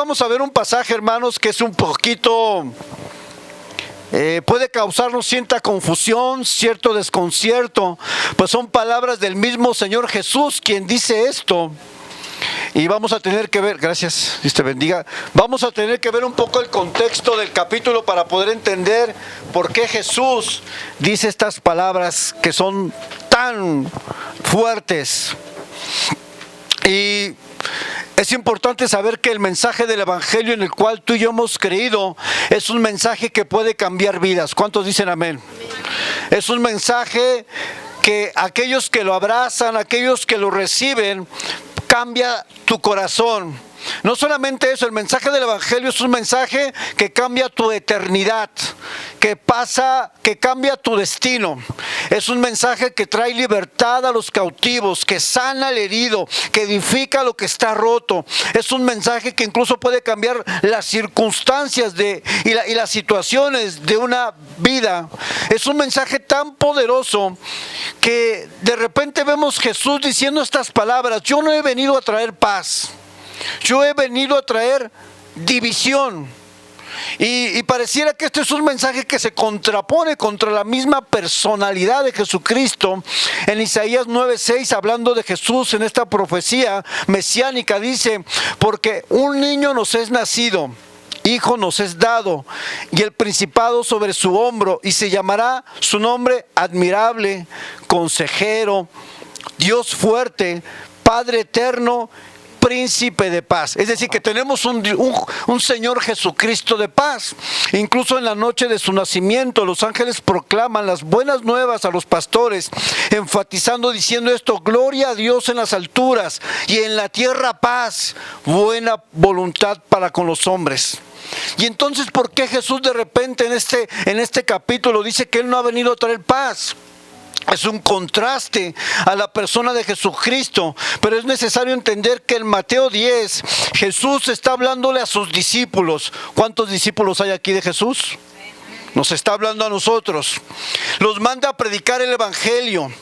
vamos a ver un pasaje, hermanos, que es un poquito, puede causarnos cierta confusión, cierto desconcierto, pues son palabras del mismo Señor Jesús quien dice esto. Y vamos a tener que ver, gracias, Dios te bendiga, vamos a tener que ver un poco el contexto del capítulo para poder entender por qué Jesús dice estas palabras que son tan fuertes. Y es importante saber que el mensaje del Evangelio en el cual tú y yo hemos creído es un mensaje que puede cambiar vidas. ¿Cuántos dicen amén? Es un mensaje que aquellos que lo abrazan, aquellos que lo reciben, cambia tu corazón. No solamente eso, el mensaje del Evangelio es un mensaje que cambia tu eternidad, que cambia tu destino. Es un mensaje que trae libertad a los cautivos, que sana al herido, que edifica lo que está roto. Es un mensaje que incluso puede cambiar las circunstancias y las situaciones de una vida. Es un mensaje tan poderoso que de repente vemos Jesús diciendo estas palabras: yo no he venido a traer paz, yo he venido a traer división. Y pareciera que este es un mensaje que se contrapone contra la misma personalidad de Jesucristo. En Isaías 9:6, hablando de Jesús en esta profecía mesiánica, dice: porque un niño nos es nacido, hijo nos es dado, y el principado sobre su hombro, y se llamará su nombre Admirable, Consejero, Dios fuerte, Padre eterno, Príncipe de paz. Es decir, que tenemos un Señor Jesucristo de paz. Incluso en la noche de su nacimiento, los ángeles proclaman las buenas nuevas a los pastores, enfatizando, diciendo esto: gloria a Dios en las alturas y en la tierra paz, buena voluntad para con los hombres. Y entonces, ¿por qué Jesús de repente en este capítulo dice que Él no ha venido a traer paz? Es un contraste a la persona de Jesucristo, pero es necesario entender que en Mateo 10 Jesús está hablándole a sus discípulos. ¿Cuántos discípulos hay aquí de Jesús? Nos está hablando a nosotros. Los manda a predicar el Evangelio.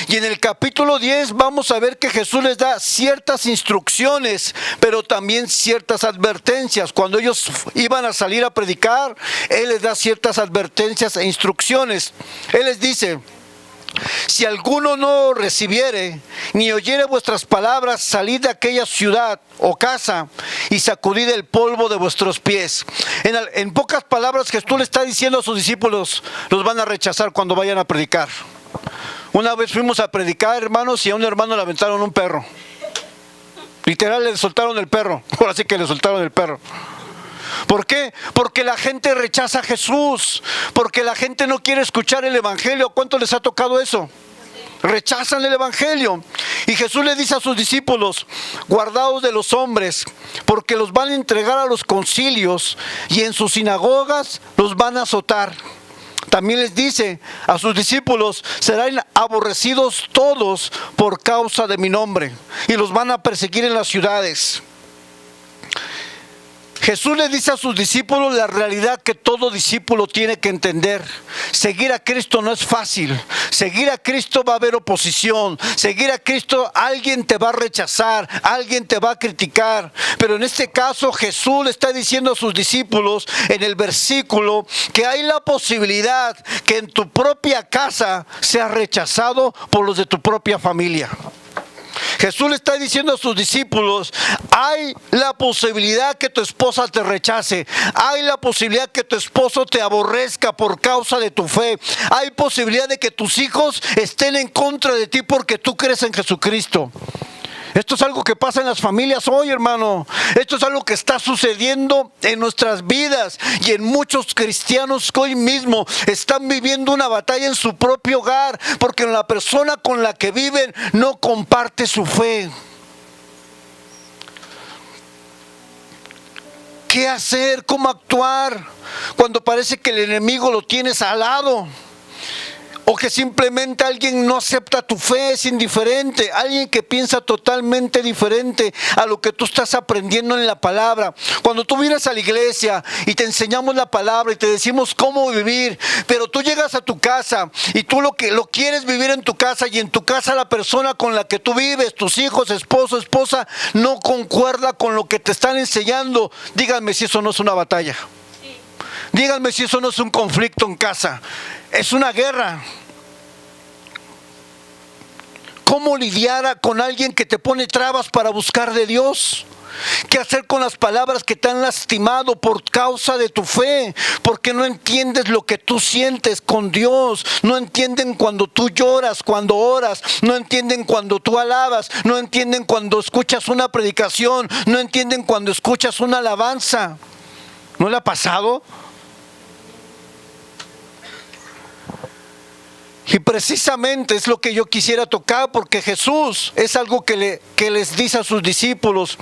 Y en el capítulo 10 vamos a ver que Jesús les da ciertas instrucciones, pero también ciertas advertencias. Cuando ellos iban a salir a predicar, Él les da ciertas advertencias e instrucciones. Él les dice: si alguno no recibiere ni oyere vuestras palabras, salid de aquella ciudad o casa y sacudid el polvo de vuestros pies. En pocas palabras, Jesús le está diciendo a sus discípulos: los van a rechazar cuando vayan a predicar. Una vez fuimos a predicar, hermanos, y a un hermano le aventaron un perro. Literal, le soltaron el perro. Ahora sí que le soltaron el perro. ¿Por qué? Porque la gente rechaza a Jesús, porque la gente no quiere escuchar el Evangelio. ¿Cuánto les ha tocado eso? Rechazan el Evangelio. Y Jesús le dice a sus discípulos: guardaos de los hombres, porque los van a entregar a los concilios y en sus sinagogas los van a azotar. También les dice a sus discípulos: serán aborrecidos todos por causa de mi nombre, y los van a perseguir en las ciudades. Jesús le dice a sus discípulos la realidad que todo discípulo tiene que entender. Seguir a Cristo no es fácil. Seguir a Cristo va a haber oposición. Seguir a Cristo, alguien te va a rechazar, alguien te va a criticar. Pero en este caso Jesús le está diciendo a sus discípulos en el versículo que hay la posibilidad que en tu propia casa seas rechazado por los de tu propia familia. Jesús le está diciendo a sus discípulos: hay la posibilidad que tu esposa te rechace, hay la posibilidad que tu esposo te aborrezca por causa de tu fe, hay posibilidad de que tus hijos estén en contra de ti porque tú crees en Jesucristo. Esto es algo que pasa en las familias hoy, hermano. Esto es algo que está sucediendo en nuestras vidas y en muchos cristianos que hoy mismo están viviendo una batalla en su propio hogar porque la persona con la que viven no comparte su fe. ¿Qué hacer? ¿Cómo actuar cuando parece que el enemigo lo tienes al lado? O que simplemente alguien no acepta tu fe, es indiferente. Alguien que piensa totalmente diferente a lo que tú estás aprendiendo en la palabra. Cuando tú vienes a la iglesia y te enseñamos la palabra y te decimos cómo vivir, pero tú llegas a tu casa y tú lo quieres vivir en tu casa, y en tu casa la persona con la que tú vives, tus hijos, esposo, esposa, no concuerda con lo que te están enseñando, díganme si eso no es una batalla. Díganme si eso no es un conflicto en casa. Es una guerra. ¿Cómo lidiar con alguien que te pone trabas para buscar de Dios? ¿Qué hacer con las palabras que te han lastimado por causa de tu fe? Porque no entiendes lo que tú sientes con Dios. No entienden cuando tú lloras, cuando oras. No entienden cuando tú alabas. No entienden cuando escuchas una predicación. No entienden cuando escuchas una alabanza. ¿No le ha pasado? Y precisamente es lo que yo quisiera tocar, porque Jesús es algo que les dice a sus discípulos.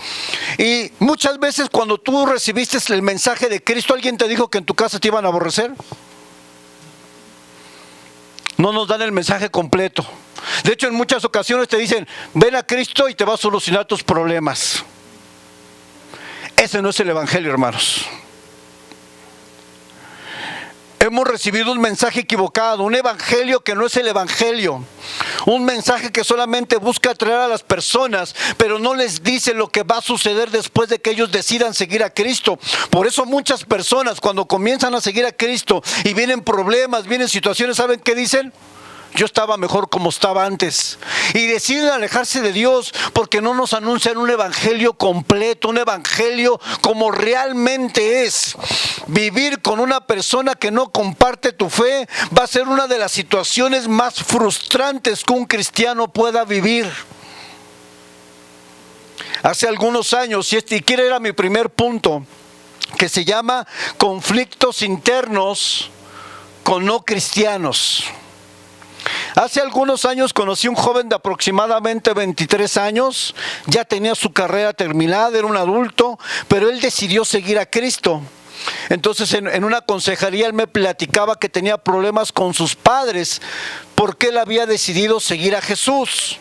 Y muchas veces cuando tú recibiste el mensaje de Cristo, ¿alguien te dijo que en tu casa te iban a aborrecer? No nos dan el mensaje completo. De hecho, en muchas ocasiones te dicen, ven a Cristo y te va a solucionar tus problemas. Ese no es el evangelio, hermanos. Hemos recibido un mensaje equivocado, un evangelio que no es el evangelio. Un mensaje que solamente busca atraer a las personas, pero no les dice lo que va a suceder después de que ellos decidan seguir a Cristo. Por eso muchas personas cuando comienzan a seguir a Cristo y vienen problemas, vienen situaciones, ¿saben qué dicen? Yo estaba mejor como estaba antes. Y deciden alejarse de Dios porque no nos anuncian un evangelio completo, un evangelio como realmente es. Vivir con una persona que no comparte tu fe va a ser una de las situaciones más frustrantes que un cristiano pueda vivir. Hace algunos años, y quiero ir a mi primer punto, que se llama conflictos internos con no cristianos. Hace algunos años conocí a un joven de aproximadamente 23 años, ya tenía su carrera terminada, era un adulto, pero él decidió seguir a Cristo. Entonces en una consejería él me platicaba que tenía problemas con sus padres porque él había decidido seguir a Jesús.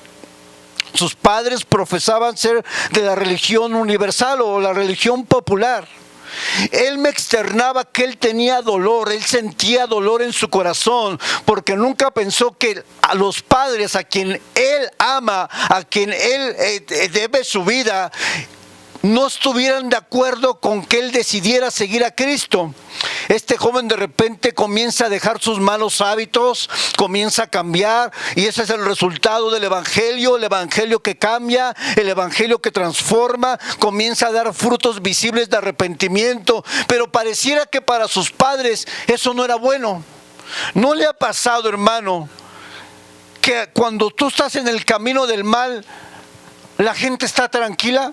Sus padres profesaban ser de la religión universal o la religión popular. Él me externaba que él tenía dolor, él sentía dolor en su corazón, porque nunca pensó que a los padres a quien él ama, a quien él debe su vida, no estuvieran de acuerdo con que él decidiera seguir a Cristo. Este joven de repente comienza a dejar sus malos hábitos, comienza a cambiar, y ese es el resultado del evangelio que cambia, el evangelio que transforma, comienza a dar frutos visibles de arrepentimiento, pero pareciera que para sus padres eso no era bueno. ¿No le ha pasado, hermano, que cuando tú estás en el camino del mal, la gente está tranquila?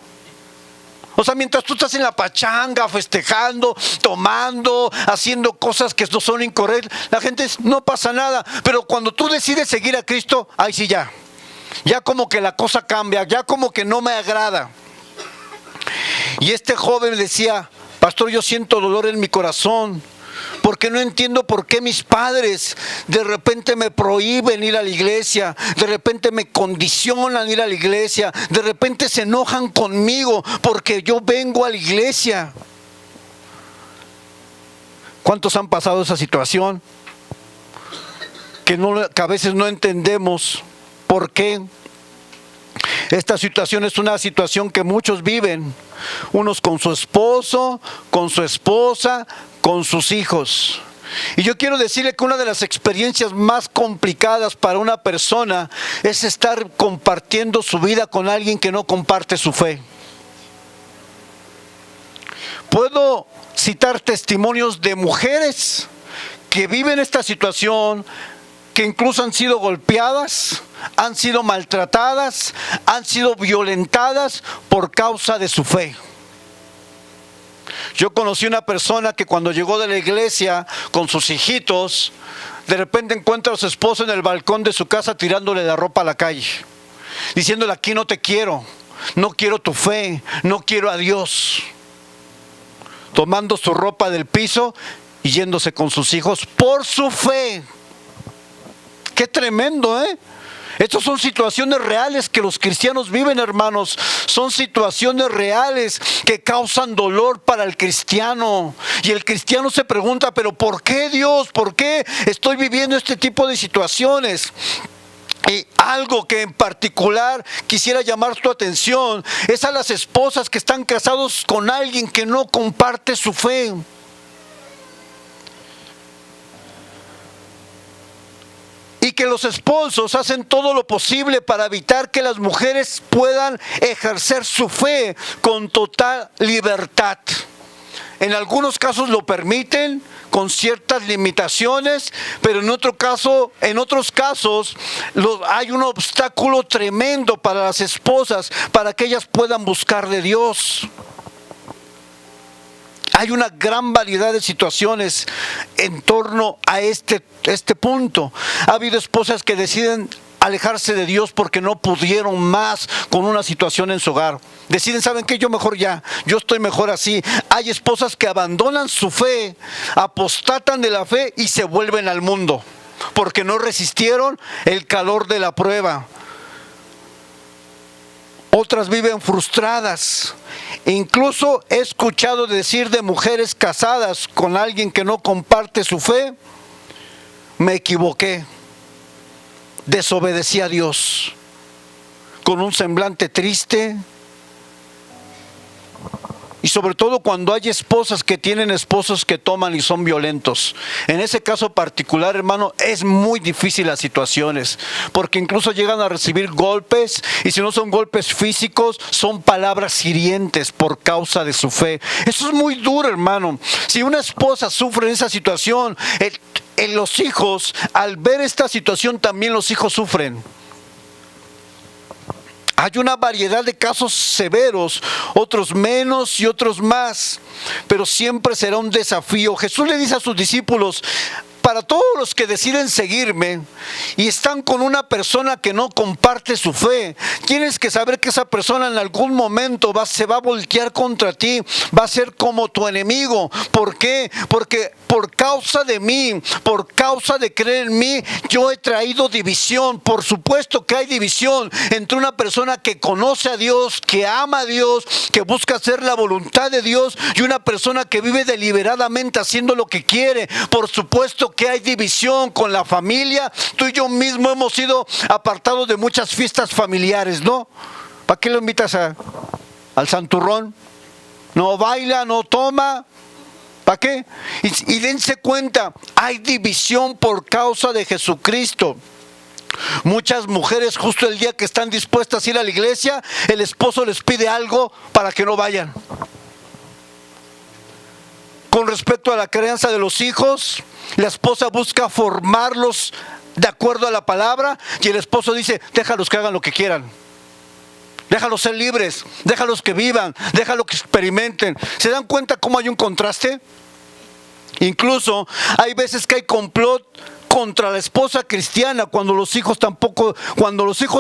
O sea, mientras tú estás en la pachanga, festejando, tomando, haciendo cosas que no son incorrectas, la gente dice, no pasa nada. Pero cuando tú decides seguir a Cristo, ahí sí ya como que la cosa cambia, ya como que no me agrada. Y este joven decía, pastor, yo siento dolor en mi corazón, porque no entiendo por qué mis padres de repente me prohíben ir a la iglesia, de repente me condicionan ir a la iglesia, de repente se enojan conmigo porque yo vengo a la iglesia. ¿Cuántos han pasado esa situación? Que a veces no entendemos por qué. Esta situación es una situación que muchos viven, unos con su esposo, con su esposa, con sus hijos. Y yo quiero decirle que una de las experiencias más complicadas para una persona es estar compartiendo su vida con alguien que no comparte su fe. Puedo citar testimonios de mujeres que viven esta situación, que incluso han sido golpeadas, han sido maltratadas, han sido violentadas por causa de su fe. Yo conocí una persona que cuando llegó de la iglesia con sus hijitos, de repente encuentra a su esposo en el balcón de su casa tirándole la ropa a la calle, diciéndole, aquí no te quiero, no quiero tu fe, no quiero a Dios. Tomando su ropa del piso y yéndose con sus hijos por su fe. Qué tremendo, ¿eh? Estas son situaciones reales que los cristianos viven, hermanos. Son situaciones reales que causan dolor para el cristiano. Y el cristiano se pregunta, pero ¿por qué, Dios? ¿Por qué estoy viviendo este tipo de situaciones? Y algo que en particular quisiera llamar tu atención es a las esposas que están casados con alguien que no comparte su fe. Y que los esposos hacen todo lo posible para evitar que las mujeres puedan ejercer su fe con total libertad. En algunos casos lo permiten con ciertas limitaciones, pero en otros casos hay un obstáculo tremendo para las esposas, para que ellas puedan buscar de Dios. Hay una gran variedad de situaciones en torno a este punto. Ha habido esposas que deciden alejarse de Dios porque no pudieron más con una situación en su hogar. Deciden, ¿saben qué? Yo estoy mejor así. Hay esposas que abandonan su fe, apostatan de la fe y se vuelven al mundo porque no resistieron el calor de la prueba. Otras viven frustradas. Incluso he escuchado decir de mujeres casadas con alguien que no comparte su fe: me equivoqué, desobedecí a Dios, con un semblante triste. Y sobre todo cuando hay esposas que tienen esposos que toman y son violentos. En ese caso particular, hermano, es muy difícil las situaciones, porque incluso llegan a recibir golpes, y si no son golpes físicos, son palabras hirientes por causa de su fe. Eso es muy duro, hermano. Si una esposa sufre en esa situación, los hijos, al ver esta situación, también los hijos sufren. Hay una variedad de casos severos, otros menos y otros más, pero siempre será un desafío. Jesús le dice a sus discípulos: para todos los que deciden seguirme y están con una persona que no comparte su fe, tienes que saber que esa persona en algún momento se va a voltear contra ti, va a ser como tu enemigo. ¿Por qué? Porque por causa de mí, por causa de creer en mí, yo he traído división. Por supuesto que hay división entre una persona que conoce a Dios, que ama a Dios, que busca hacer la voluntad de Dios, y una persona que vive deliberadamente haciendo lo que quiere. Por supuesto que hay división con la familia. Tú y yo mismo hemos sido apartados de muchas fiestas familiares, ¿no? ¿Para qué lo invitas al santurrón? No baila, no toma. ¿Para qué? Y dense cuenta, hay división por causa de Jesucristo. Muchas mujeres, justo el día que están dispuestas a ir a la iglesia, el esposo les pide algo para que no vayan. Con respecto a la crianza de los hijos, la esposa busca formarlos de acuerdo a la palabra, y el esposo dice: déjalos que hagan lo que quieran. Déjalos ser libres, déjalos que vivan, déjalos que experimenten. ¿Se dan cuenta cómo hay un contraste? Incluso hay veces que hay complot contra la esposa cristiana cuando los hijos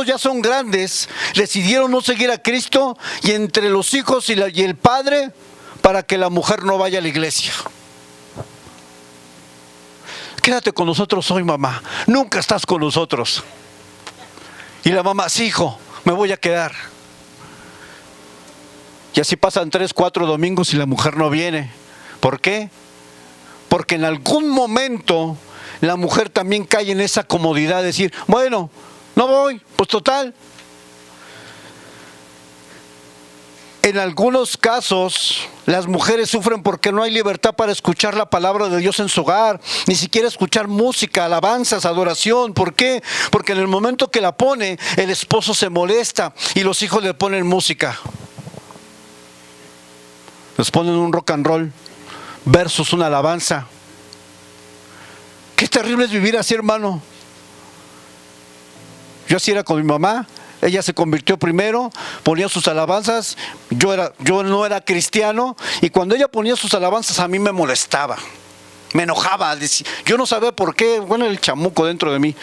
ya son grandes, decidieron no seguir a Cristo, y entre los hijos y el padre, para que la mujer no vaya a la iglesia. Quédate con nosotros hoy, mamá. Nunca estás con nosotros. Y la mamá: sí, hijo, me voy a quedar. Y así pasan 3, 4 domingos y la mujer no viene. ¿Por qué? Porque en algún momento la mujer también cae en esa comodidad de decir: bueno, no voy, pues total. En algunos casos, las mujeres sufren porque no hay libertad para escuchar la palabra de Dios en su hogar, ni siquiera escuchar música, alabanzas, adoración. ¿Por qué? Porque en el momento que la pone, el esposo se molesta y los hijos le ponen música. Les ponen un rock and roll versus una alabanza. Qué terrible es vivir así, hermano. Yo así era con mi mamá. Ella se convirtió primero, ponía sus alabanzas. Yo no era cristiano, y cuando ella ponía sus alabanzas a mí me molestaba, me enojaba. Yo no sabía por qué. Bueno, el chamuco dentro de mí,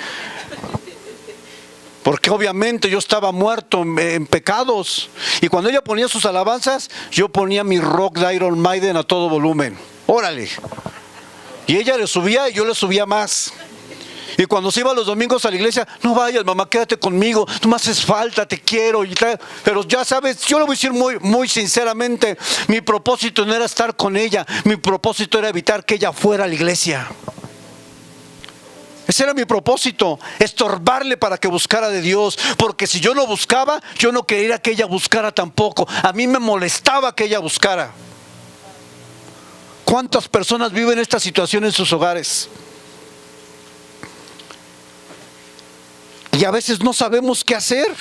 porque obviamente yo estaba muerto en pecados. Y cuando ella ponía sus alabanzas, yo ponía mi rock de Iron Maiden a todo volumen. Órale. Y ella le subía y yo le subía más. Y cuando se iba los domingos a la iglesia, no vayas, mamá, quédate conmigo, tú me haces falta, te quiero y tal. Pero ya sabes, yo le voy a decir muy sinceramente, mi propósito no era estar con ella, mi propósito era evitar que ella fuera a la iglesia. Ese era mi propósito, estorbarle para que buscara de Dios. Porque si yo no buscaba, yo no quería que ella buscara tampoco. A mí me molestaba que ella buscara. ¿Cuántas personas viven esta situación en sus hogares? Y a veces no sabemos qué hacer.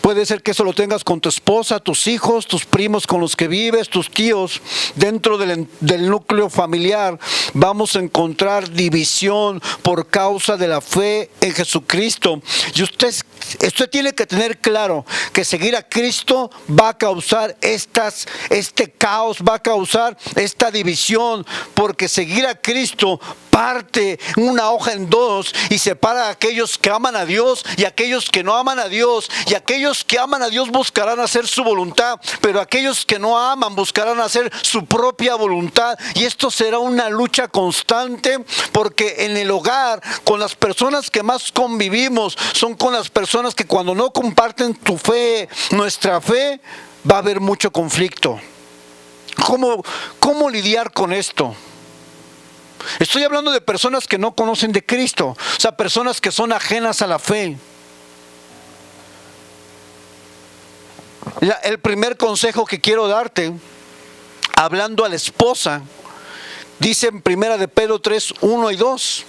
Puede ser que eso lo tengas con tu esposa, tus hijos, tus primos con los que vives, tus tíos. Dentro del núcleo familiar vamos a encontrar división por causa de la fe en Jesucristo. Y usted tiene que tener claro que seguir a Cristo va a causar este caos, va a causar esta división, porque seguir a Cristo parte una hoja en dos y separa a aquellos que aman a Dios y a aquellos que no aman a Dios. Y aquellos que aman a Dios buscarán hacer su voluntad, pero aquellos que no aman buscarán hacer su propia voluntad. Y esto será una lucha constante, porque en el hogar, con las personas que más convivimos, son con las personas que cuando no comparten tu fe, nuestra fe, va a haber mucho conflicto. ¿Cómo lidiar con esto? Estoy hablando de personas que no conocen de Cristo, o sea, personas que son ajenas a la fe. El primer consejo que quiero darte, hablando a la esposa, dice en 1 de Pedro 3, 1 y 2.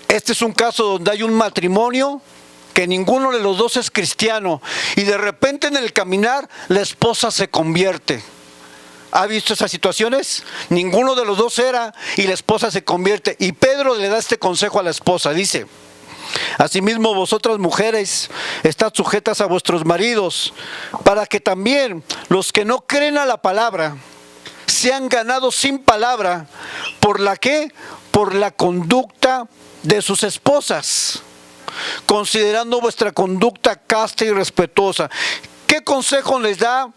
Este es un caso donde hay un matrimonio que ninguno de los dos es cristiano y de repente en el caminar la esposa se convierte. ¿Ha visto esas situaciones? Ninguno de los dos era y la esposa se convierte. Y Pedro le da este consejo a la esposa, dice: asimismo vosotras mujeres, estad sujetas a vuestros maridos, para que también los que no creen a la palabra sean ganados sin palabra. ¿Por la qué? Por la conducta de sus esposas, considerando vuestra conducta casta y respetuosa. ¿Qué consejo les da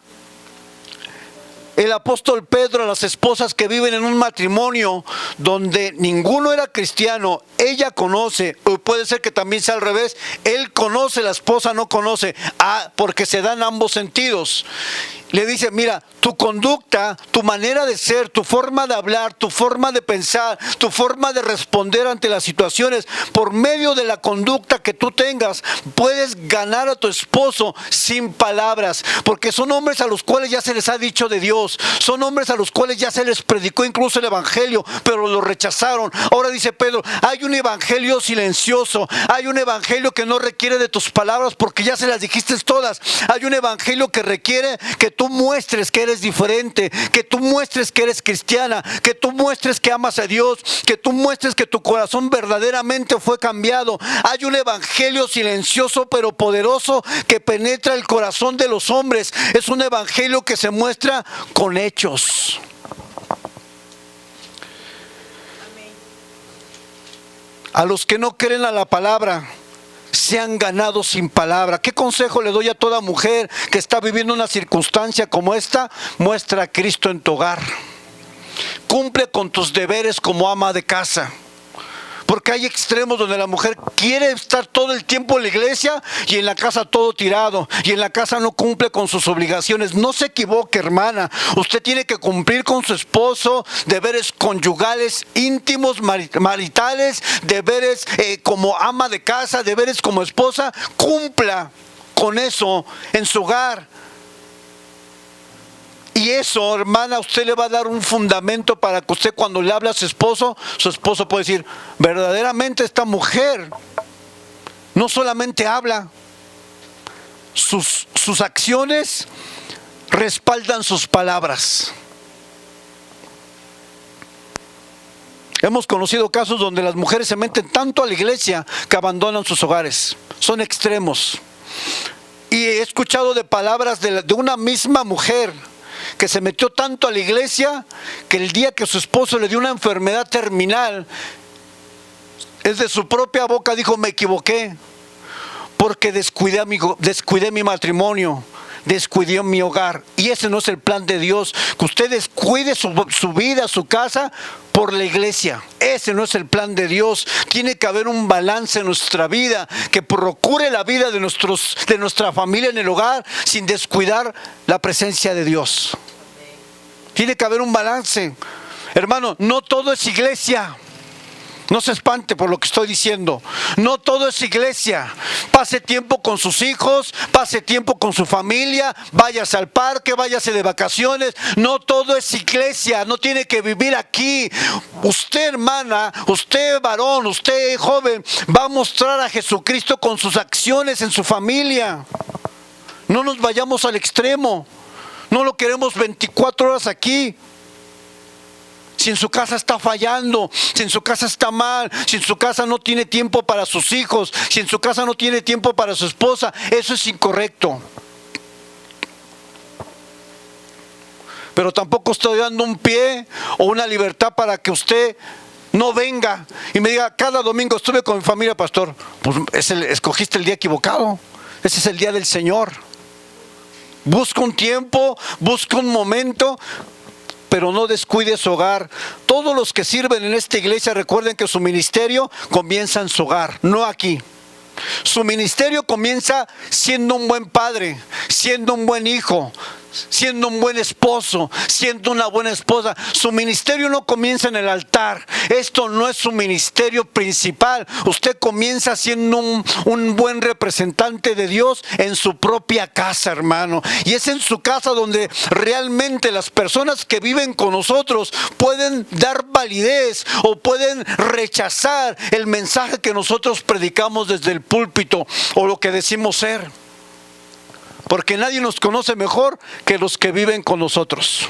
el apóstol Pedro a las esposas que viven en un matrimonio donde ninguno era cristiano? Ella conoce, o puede ser que también sea al revés, él conoce, la esposa no conoce, porque se dan ambos sentidos. Le dice: mira, tu conducta, tu manera de ser, tu forma de hablar, tu forma de pensar, tu forma de responder ante las situaciones, por medio de la conducta que tú tengas, puedes ganar a tu esposo sin palabras, porque son hombres a los cuales ya se les ha dicho de Dios, son hombres a los cuales ya se les predicó incluso el evangelio, pero lo rechazaron. Ahora dice Pedro: hay un evangelio silencioso, hay un evangelio que no requiere de tus palabras porque ya se las dijiste todas. Hay un evangelio que requiere que tú muestres que eres diferente, que tú muestres que eres cristiana, que tú muestres que amas a Dios, que tú muestres que tu corazón verdaderamente fue cambiado. Hay un evangelio silencioso pero poderoso que penetra el corazón de los hombres. Es un evangelio que se muestra con hechos. A los que no creen a la palabra, sean ganados sin palabra. ¿Qué consejo le doy a toda mujer que está viviendo una circunstancia como esta? Muestra a Cristo en tu hogar. Cumple con tus deberes como ama de casa. Porque hay extremos donde la mujer quiere estar todo el tiempo en la iglesia y en la casa todo tirado, y en la casa no cumple con sus obligaciones. No se equivoque, hermana. Usted tiene que cumplir con su esposo, deberes conyugales, íntimos, maritales, deberes como ama de casa, deberes como esposa. Cumpla con eso en su hogar. Y eso, hermana, usted le va a dar un fundamento para que usted, cuando le hable a su esposo puede decir: verdaderamente esta mujer no solamente habla, sus acciones respaldan sus palabras. Hemos conocido casos donde las mujeres se meten tanto a la iglesia que abandonan sus hogares. Son extremos. Y he escuchado de palabras de una misma mujer que se metió tanto a la iglesia que el día que su esposo le dio una enfermedad terminal, es de su propia boca dijo: me equivoqué porque descuidé mi matrimonio. descuidé mi hogar. Y ese no es el plan de Dios, que usted descuide su vida, su casa, por la iglesia. Ese no es el plan de Dios. Tiene que haber un balance en nuestra vida, que procure la vida de nuestra familia en el hogar, sin descuidar la presencia de Dios. Tiene que haber un balance. Hermano, no todo es iglesia. No se espante por lo que estoy diciendo. No todo es iglesia. Pase tiempo con sus hijos, pase tiempo con su familia, váyase al parque, váyase de vacaciones. No todo es iglesia, no tiene que vivir aquí. Usted, hermana, usted, varón, usted, joven, va a mostrar a Jesucristo con sus acciones en su familia. No nos vayamos al extremo. No lo queremos 24 horas aquí. Si en su casa está fallando, si en su casa está mal, si en su casa no tiene tiempo para sus hijos, si en su casa no tiene tiempo para su esposa, eso es incorrecto. Pero tampoco estoy dando un pie o una libertad para que usted no venga y me diga, cada domingo estuve con mi familia, pastor. Pues escogiste el día equivocado. Ese es el día del Señor. Busca un tiempo, busca un momento, pero no descuide su hogar. Todos los que sirven en esta iglesia, recuerden que su ministerio comienza en su hogar, no aquí. Su ministerio comienza siendo un buen padre, siendo un buen hijo, siendo un buen esposo, siendo una buena esposa. Su ministerio no comienza en el altar. Esto no es su ministerio principal. Usted comienza siendo un buen representante de Dios en su propia casa, hermano. Y es en su casa donde realmente las personas que viven con nosotros pueden dar validez o pueden rechazar el mensaje que nosotros predicamos desde el púlpito o lo que decimos ser. Porque nadie nos conoce mejor que los que viven con nosotros.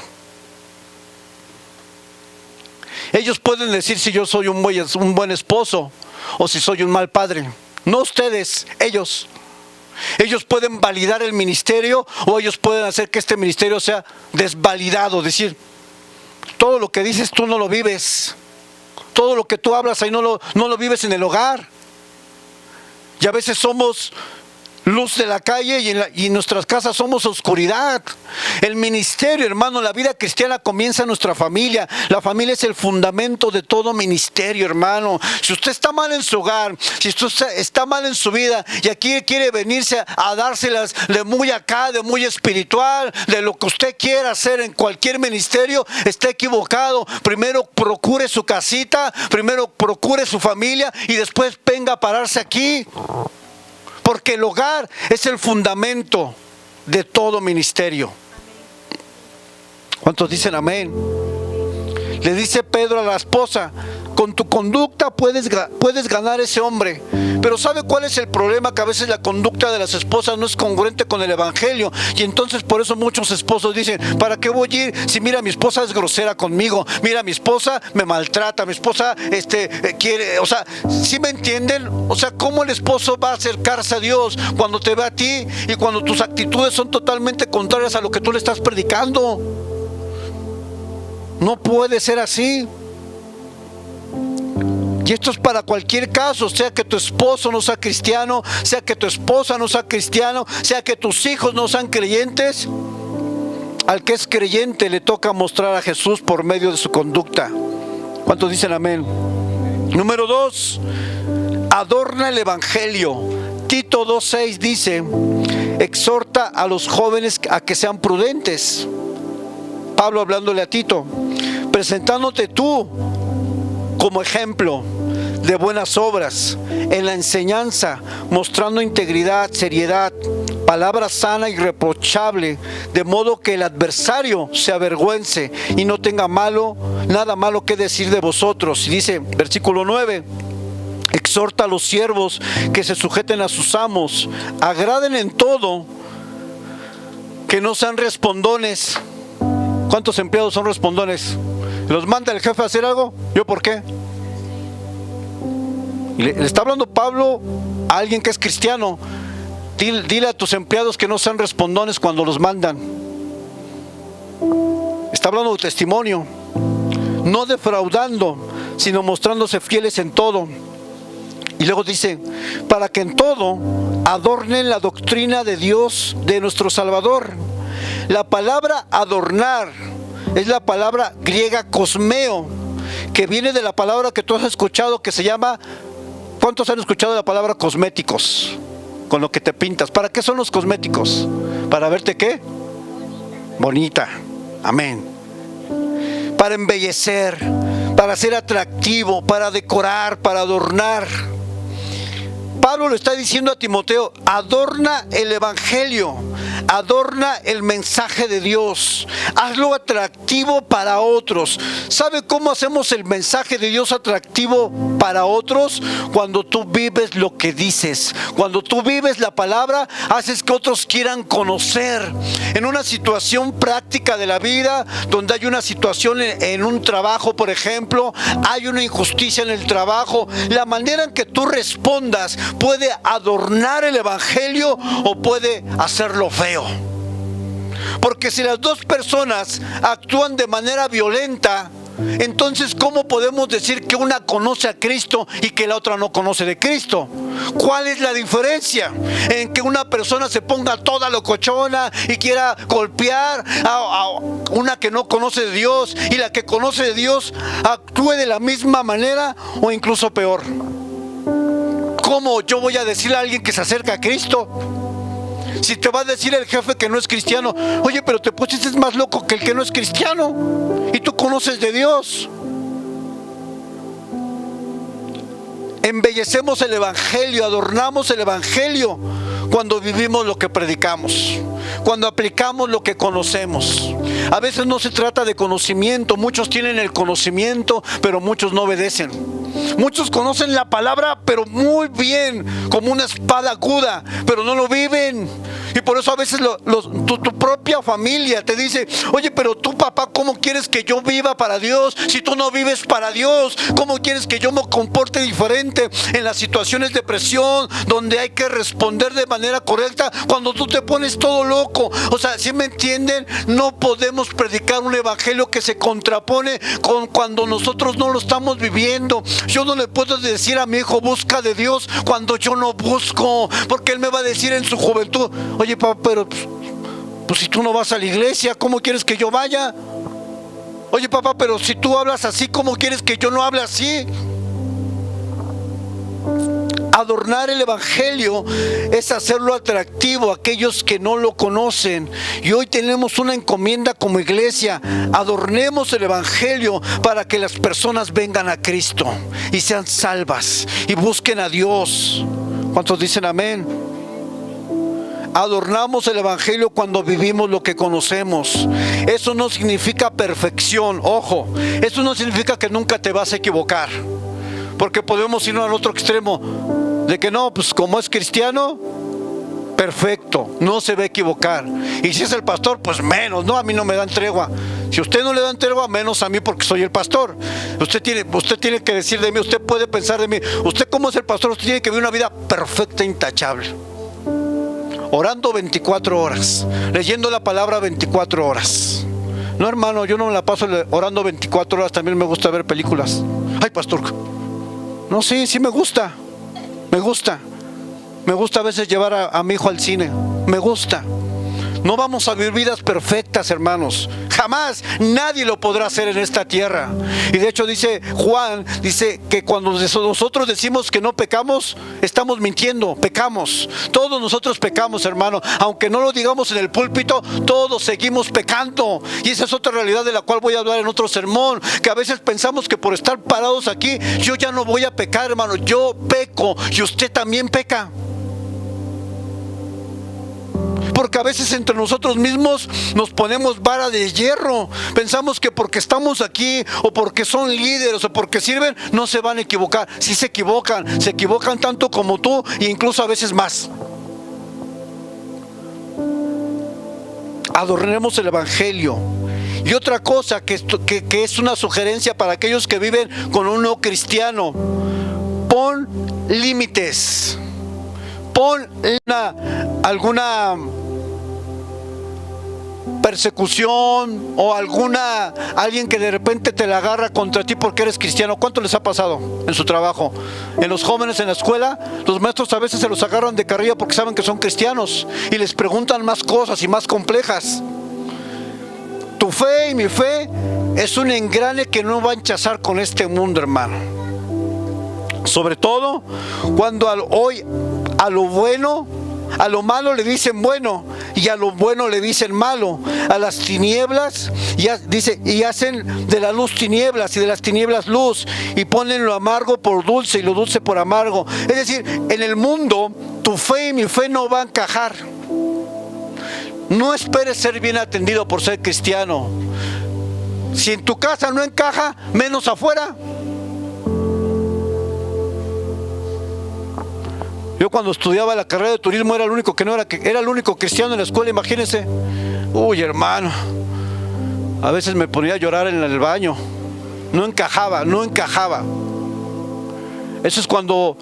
Ellos pueden decir si yo soy un buen esposo o si soy un mal padre. No ustedes, ellos. Ellos pueden validar el ministerio o ellos pueden hacer que este ministerio sea desvalidado. Decir, todo lo que dices tú no lo vives. Todo lo que tú hablas ahí no lo vives en el hogar. Y a veces somos luz de la calle y en nuestras casas somos oscuridad. El ministerio, hermano, la vida cristiana comienza en nuestra familia. La familia es el fundamento de todo ministerio, hermano. Si usted está mal en su hogar, si usted está mal en su vida y aquí quiere venirse a dárselas de muy acá, de muy espiritual, de lo que usted quiera hacer en cualquier ministerio, está equivocado. Primero procure su casita, primero procure su familia y después venga a pararse aquí. Porque el hogar es el fundamento de todo ministerio. ¿Cuántos dicen amén? Le dice Pedro a la esposa, con tu conducta puedes ganar ese hombre. Pero ¿sabe cuál es el problema? Que a veces la conducta de las esposas no es congruente con el evangelio. Y entonces por eso muchos esposos dicen, ¿para qué voy a ir? Si mira, mi esposa es grosera conmigo. Mira, mi esposa me maltrata. Mi esposa quiere, o sea, ¿sí me entienden? O sea, ¿cómo el esposo va a acercarse a Dios cuando te ve a ti y cuando tus actitudes son totalmente contrarias a lo que tú le estás predicando? No puede ser así. Y esto es para cualquier caso, sea que tu esposo no sea cristiano, sea que tu esposa no sea cristiano, sea que tus hijos no sean creyentes. Al que es creyente le toca mostrar a Jesús por medio de su conducta. ¿Cuántos dicen amén? Número 2, adorna el evangelio. Tito 2:6 dice, exhorta a los jóvenes a que sean prudentes. Pablo hablándole a Tito, presentándote tú como ejemplo de buenas obras en la enseñanza, mostrando integridad, seriedad, palabra sana y irreprochable, de modo que el adversario se avergüence y no tenga nada malo que decir de vosotros. Y dice, versículo 9, exhorta a los siervos que se sujeten a sus amos, agraden en todo, que no sean respondones. ¿Cuántos empleados son respondones? ¿Los manda el jefe a hacer algo? ¿Yo por qué? Le está hablando Pablo a alguien que es cristiano. Dile a tus empleados que no sean respondones cuando los mandan. Está hablando de testimonio. No defraudando, sino mostrándose fieles en todo. Y luego dice, para que en todo adornen la doctrina de Dios, de nuestro Salvador. La palabra adornar es la palabra griega cosmeo, que viene de la palabra que tú has escuchado, que se llama, ¿cuántos han escuchado la palabra cosméticos? Con lo que te pintas. ¿Para qué son los cosméticos? ¿Para verte qué? Bonita. Amén. Para embellecer, para ser atractivo, para decorar, para adornar. Pablo le está diciendo a Timoteo, adorna el evangelio, adorna el mensaje de Dios, hazlo atractivo para otros. ¿Sabe cómo hacemos el mensaje de Dios atractivo para otros? Cuando tú vives lo que dices, cuando tú vives la palabra, haces que otros quieran conocer. En una situación práctica de la vida, donde hay una situación en un trabajo, por ejemplo, hay una injusticia en el trabajo, la manera en que tú respondas puede adornar el evangelio o puede hacerlo feo. Porque si las dos personas actúan de manera violenta, entonces ¿cómo podemos decir que una conoce a Cristo y que la otra no conoce de Cristo? ¿Cuál es la diferencia? En que una persona se ponga toda locochona y quiera golpear a una que no conoce de Dios, y la que conoce de Dios actúe de la misma manera o incluso peor. ¿Cómo yo voy a decirle a alguien que se acerca a Cristo? Si te va a decir el jefe que no es cristiano, oye, pero te pusiste más loco que el que no es cristiano y tú conoces de Dios. Embellecemos el evangelio, adornamos el evangelio cuando vivimos lo que predicamos, cuando aplicamos lo que conocemos. A veces no se trata de conocimiento, muchos tienen el conocimiento, pero muchos no obedecen. Muchos conocen la palabra, pero muy bien, como una espada aguda, pero no lo viven. Y por eso a veces tu propia familia te dice, oye, pero tú, papá, ¿cómo quieres que yo viva para Dios si tú no vives para Dios? ¿Cómo quieres que yo me comporte diferente en las situaciones de presión, donde hay que responder de manera correcta, cuando tú te pones todo loco? O sea, ¿sí me entienden? No podemos predicar un evangelio que se contrapone con cuando nosotros no lo estamos viviendo. Yo no le puedo decir a mi hijo, busca de Dios, cuando yo no busco, porque él me va a decir en su juventud, oye, papá, pero pues si tú no vas a la iglesia, ¿cómo quieres que yo vaya? Oye, papá, pero si tú hablas así, ¿cómo quieres que yo no hable así? Adornar el evangelio es hacerlo atractivo a aquellos que no lo conocen. Y hoy tenemos una encomienda como iglesia: adornemos el evangelio para que las personas vengan a Cristo y sean salvas y busquen a Dios. ¿Cuántos dicen amén? Adornamos el evangelio cuando vivimos lo que conocemos. Eso no significa perfección, ojo. Eso no significa que nunca te vas a equivocar, porque podemos irnos al otro extremo de que no, pues como es cristiano, perfecto, no se va a equivocar. Y si es el pastor, pues menos, no, a mí no me dan tregua. Si usted no le dan tregua, menos a mí, porque soy el pastor. Usted tiene que decir de mí, usted puede pensar de mí, usted como es el pastor, usted tiene que vivir una vida perfecta, intachable, orando 24 horas, leyendo la palabra 24 horas. No, hermano, yo no me la paso orando 24 horas, también me gusta ver películas. Ay, pastor, no, sí me gusta. Me gusta a veces llevar a mi hijo al cine. Me gusta. No vamos a vivir vidas perfectas, hermanos. Jamás. Nadie lo podrá hacer en esta tierra. Y de hecho dice Juan, dice que cuando nosotros decimos que no pecamos, estamos mintiendo, pecamos. Todos nosotros pecamos, hermano. Aunque no lo digamos en el púlpito, todos seguimos pecando. Y esa es otra realidad de la cual voy a hablar en otro sermón. Que a veces pensamos que por estar parados aquí, yo ya no voy a pecar, hermano. Yo peco y usted también peca. Porque a veces entre nosotros mismos nos ponemos vara de hierro. Pensamos que porque estamos aquí, o porque son líderes, o porque sirven, no se van a equivocar. Sí se equivocan tanto como tú, e incluso a veces más. Adornemos el evangelio. Y otra cosa que es una sugerencia para aquellos que viven con un no cristiano: pon límites. Pon alguna persecución o alguien que de repente te la agarra contra ti porque eres cristiano. ¿Cuánto les ha pasado en su trabajo? En los jóvenes en la escuela, los maestros a veces se los agarran de carrilla porque saben que son cristianos y les preguntan más cosas y más complejas. Tu fe y mi fe es un engrane que no va a enchazar con este mundo, hermano. Sobre todo cuando a lo malo le dicen bueno y a lo bueno le dicen malo. A las tinieblas y hacen de la luz tinieblas y de las tinieblas luz, y ponen lo amargo por dulce y lo dulce por amargo. Es decir, en el mundo tu fe y mi fe no van a encajar. No esperes ser bien atendido por ser cristiano. Si en tu casa no encaja, menos afuera. Yo cuando estudiaba la carrera de turismo era el único era el único cristiano en la escuela, imagínense. Uy, hermano, a veces me ponía a llorar en el baño. No encajaba. Eso es cuando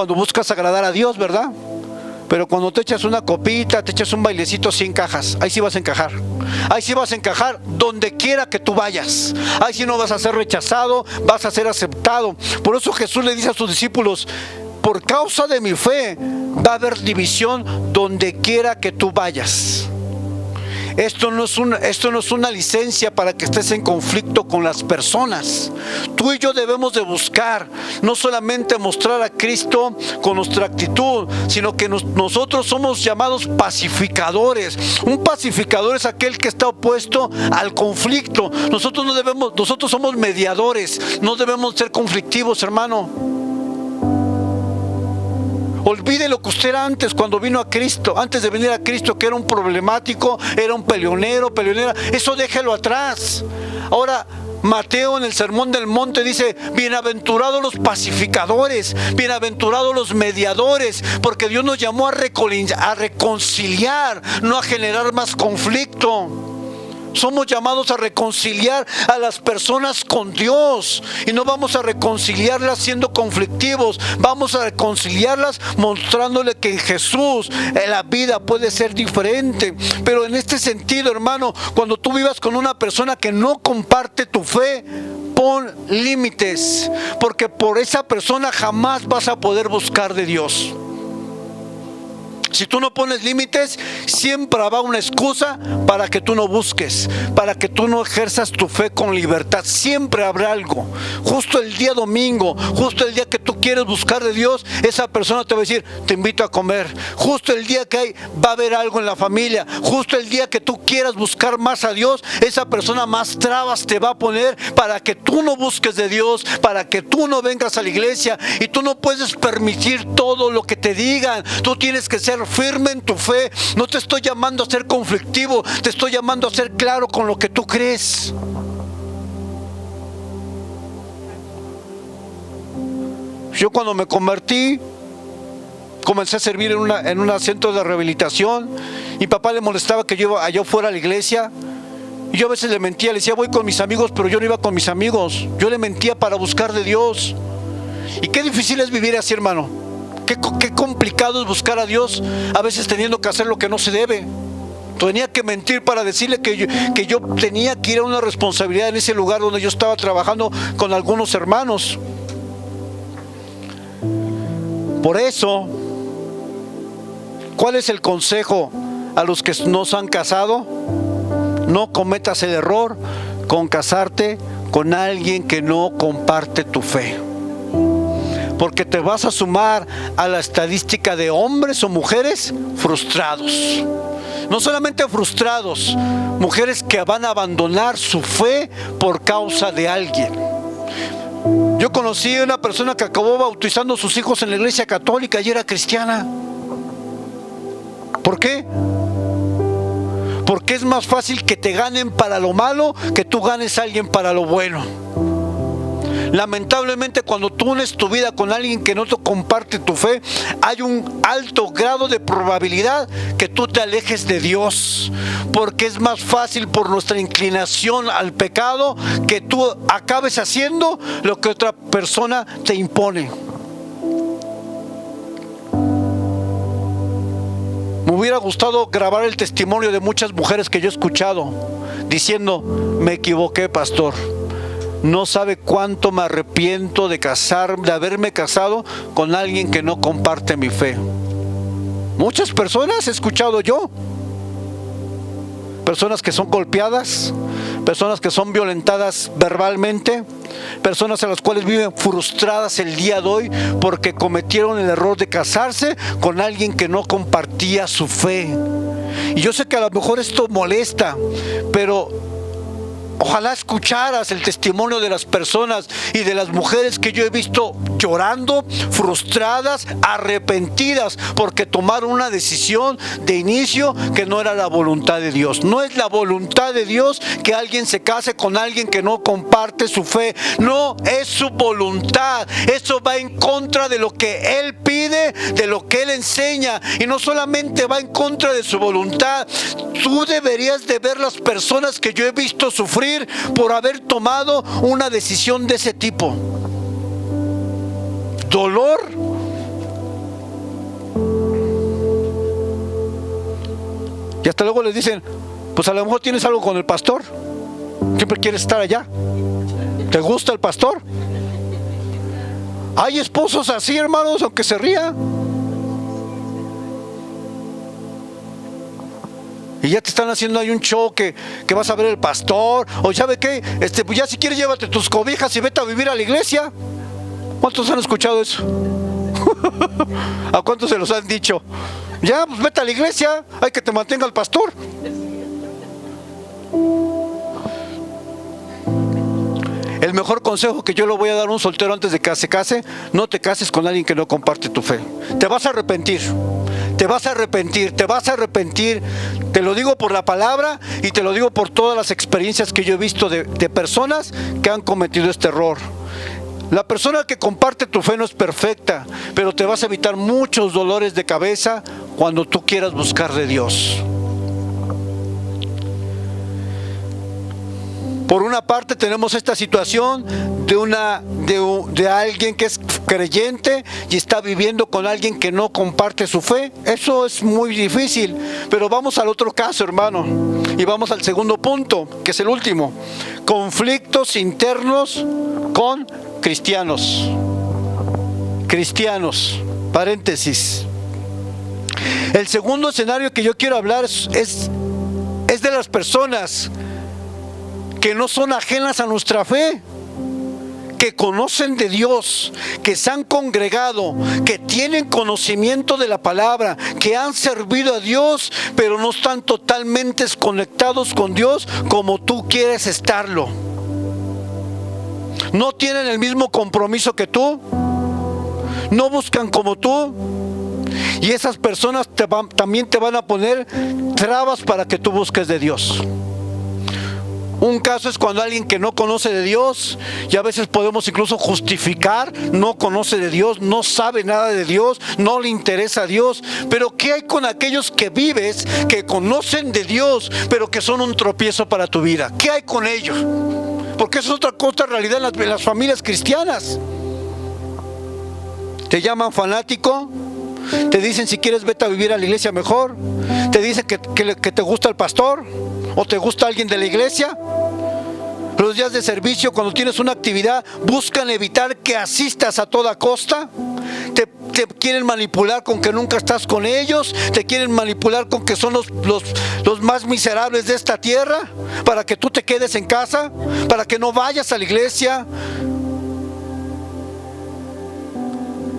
buscas agradar a Dios, ¿verdad? Pero cuando te echas una copita, te echas un bailecito, sí encajas. Ahí sí vas a encajar. Ahí sí vas a encajar donde quiera que tú vayas. Ahí sí no vas a ser rechazado, vas a ser aceptado. Por eso Jesús le dice a sus discípulos: por causa de mi fe va a haber división donde quiera que tú vayas. Esto no es una licencia para que estés en conflicto con las personas. Tú y yo debemos de buscar no solamente mostrar a Cristo con nuestra actitud, sino que nosotros somos llamados pacificadores. Un pacificador es aquel que está opuesto al conflicto. Nosotros somos mediadores, no debemos ser conflictivos, hermano. Olvide lo que usted era antes cuando vino a Cristo, antes de venir a Cristo, que era un problemático, era un peleonera. Eso déjelo atrás. Ahora, Mateo en el Sermón del Monte dice: bienaventurados los pacificadores, bienaventurados los mediadores, porque Dios nos llamó a reconciliar, no a generar más conflicto. Somos llamados a reconciliar a las personas con Dios, y no vamos a reconciliarlas siendo conflictivos. Vamos a reconciliarlas mostrándole que en Jesús la vida puede ser diferente. Pero en este sentido, hermano, cuando tú vivas con una persona que no comparte tu fe, pon límites, porque por esa persona jamás vas a poder buscar de Dios. Si tú no pones límites, siempre habrá una excusa para que tú no busques, para que tú no ejerzas tu fe con libertad. Siempre habrá algo. Justo el día domingo, justo el día que tú quieres buscar de Dios, esa persona te va a decir: te invito a comer. Justo el día que va a haber algo en la familia, justo el día que tú quieras buscar más a Dios, esa persona más trabas te va a poner para que tú no busques de Dios, para que tú no vengas a la iglesia. Y tú no puedes permitir todo lo que te digan. Tú tienes que ser firme en tu fe. No te estoy llamando a ser conflictivo, te estoy llamando a ser claro con lo que tú crees. Yo cuando me convertí, comencé a servir en un centro de rehabilitación. Mi papá le molestaba que yo fuera a la iglesia, y yo a veces le mentía, le decía: voy con mis amigos, pero yo no iba con mis amigos. Yo le mentía para buscar de Dios. Y qué difícil es vivir así, hermano. Qué complicado es buscar a Dios, a veces teniendo que hacer lo que no se debe. Tenía que mentir para decirle que yo tenía que ir a una responsabilidad en ese lugar donde yo estaba trabajando con algunos hermanos. Por eso, ¿cuál es el consejo a los que no se han casado? No cometas el error con casarte con alguien que no comparte tu fe, porque te vas a sumar a la estadística de hombres o mujeres frustrados. No solamente frustrados, mujeres que van a abandonar su fe por causa de alguien. Yo conocí a una persona que acabó bautizando a sus hijos en la iglesia católica y era cristiana. ¿Por qué? Porque es más fácil que te ganen para lo malo que tú ganes a alguien para lo bueno. Lamentablemente, cuando tú unes tu vida con alguien que no te comparte tu fe, hay un alto grado de probabilidad que tú te alejes de Dios, porque es más fácil, por nuestra inclinación al pecado, que tú acabes haciendo lo que otra persona te impone. Me hubiera gustado grabar el testimonio de muchas mujeres que yo he escuchado diciendo: me equivoqué, pastor. No sabe cuánto me arrepiento de haberme casado con alguien que no comparte mi fe. Muchas personas he escuchado yo. Personas que son golpeadas, personas que son violentadas verbalmente, personas a las cuales viven frustradas el día de hoy porque cometieron el error de casarse con alguien que no compartía su fe. Y yo sé que a lo mejor esto molesta, pero ojalá escucharas el testimonio de las personas y de las mujeres que yo he visto llorando, frustradas, arrepentidas, porque tomaron una decisión de inicio que no era la voluntad de Dios. No es la voluntad de Dios que alguien se case con alguien que no comparte su fe. No es su voluntad. Eso va en contra de lo que Él pide, de lo que Él enseña. Y no solamente va en contra de su voluntad. Tú deberías de ver las personas que yo he visto sufrir por haber tomado una decisión de ese tipo. Dolor. Y hasta luego les dicen: pues a lo mejor tienes algo con el pastor, siempre quieres estar allá, ¿te gusta el pastor? Hay esposos así, hermanos, aunque se ría. Y ya te están haciendo ahí un show que vas a ver el pastor. O ¿sabe qué? Pues ya si quieres llévate tus cobijas y vete a vivir a la iglesia. ¿Cuántos han escuchado eso? ¿A cuántos se los han dicho? Ya, pues vete a la iglesia, hay que te mantenga el pastor. El mejor consejo que yo le voy a dar a un soltero antes de que se case: no te cases con alguien que no comparte tu fe. Te vas a arrepentir. Te vas a arrepentir, te vas a arrepentir. Te lo digo por la palabra y te lo digo por todas las experiencias que yo he visto de personas que han cometido este error. La persona que comparte tu fe no es perfecta, pero te vas a evitar muchos dolores de cabeza cuando tú quieras buscar de Dios. Por una parte tenemos esta situación de alguien que es creyente y está viviendo con alguien que no comparte su fe. Eso es muy difícil, pero vamos al otro caso, hermano, y vamos al segundo punto, que es el último: conflictos internos con cristianos. Cristianos, paréntesis. El segundo escenario que yo quiero hablar es de las personas que no son ajenas a nuestra fe, que conocen de Dios, que se han congregado, que tienen conocimiento de la palabra, que han servido a Dios, pero no están totalmente conectados con Dios como tú quieres estarlo. No tienen el mismo compromiso que tú, no buscan como tú, y esas personas también te van a poner trabas para que tú busques de Dios. Un caso es cuando alguien que no conoce de Dios, y a veces podemos incluso justificar: no conoce de Dios, no sabe nada de Dios, no le interesa a Dios. Pero ¿qué hay con aquellos que vives, que conocen de Dios, pero que son un tropiezo para tu vida? ¿Qué hay con ellos? Porque eso es otra realidad en las familias cristianas. Te llaman fanático, te dicen: si quieres vete a vivir a la iglesia mejor. Te dicen que te gusta el pastor o te gusta alguien de la iglesia. Los días de servicio, cuando tienes una actividad, buscan evitar que asistas a toda costa. Te quieren manipular con que nunca estás con ellos. Te quieren manipular con que son los más miserables de esta tierra, para que tú te quedes en casa, para que no vayas a la iglesia.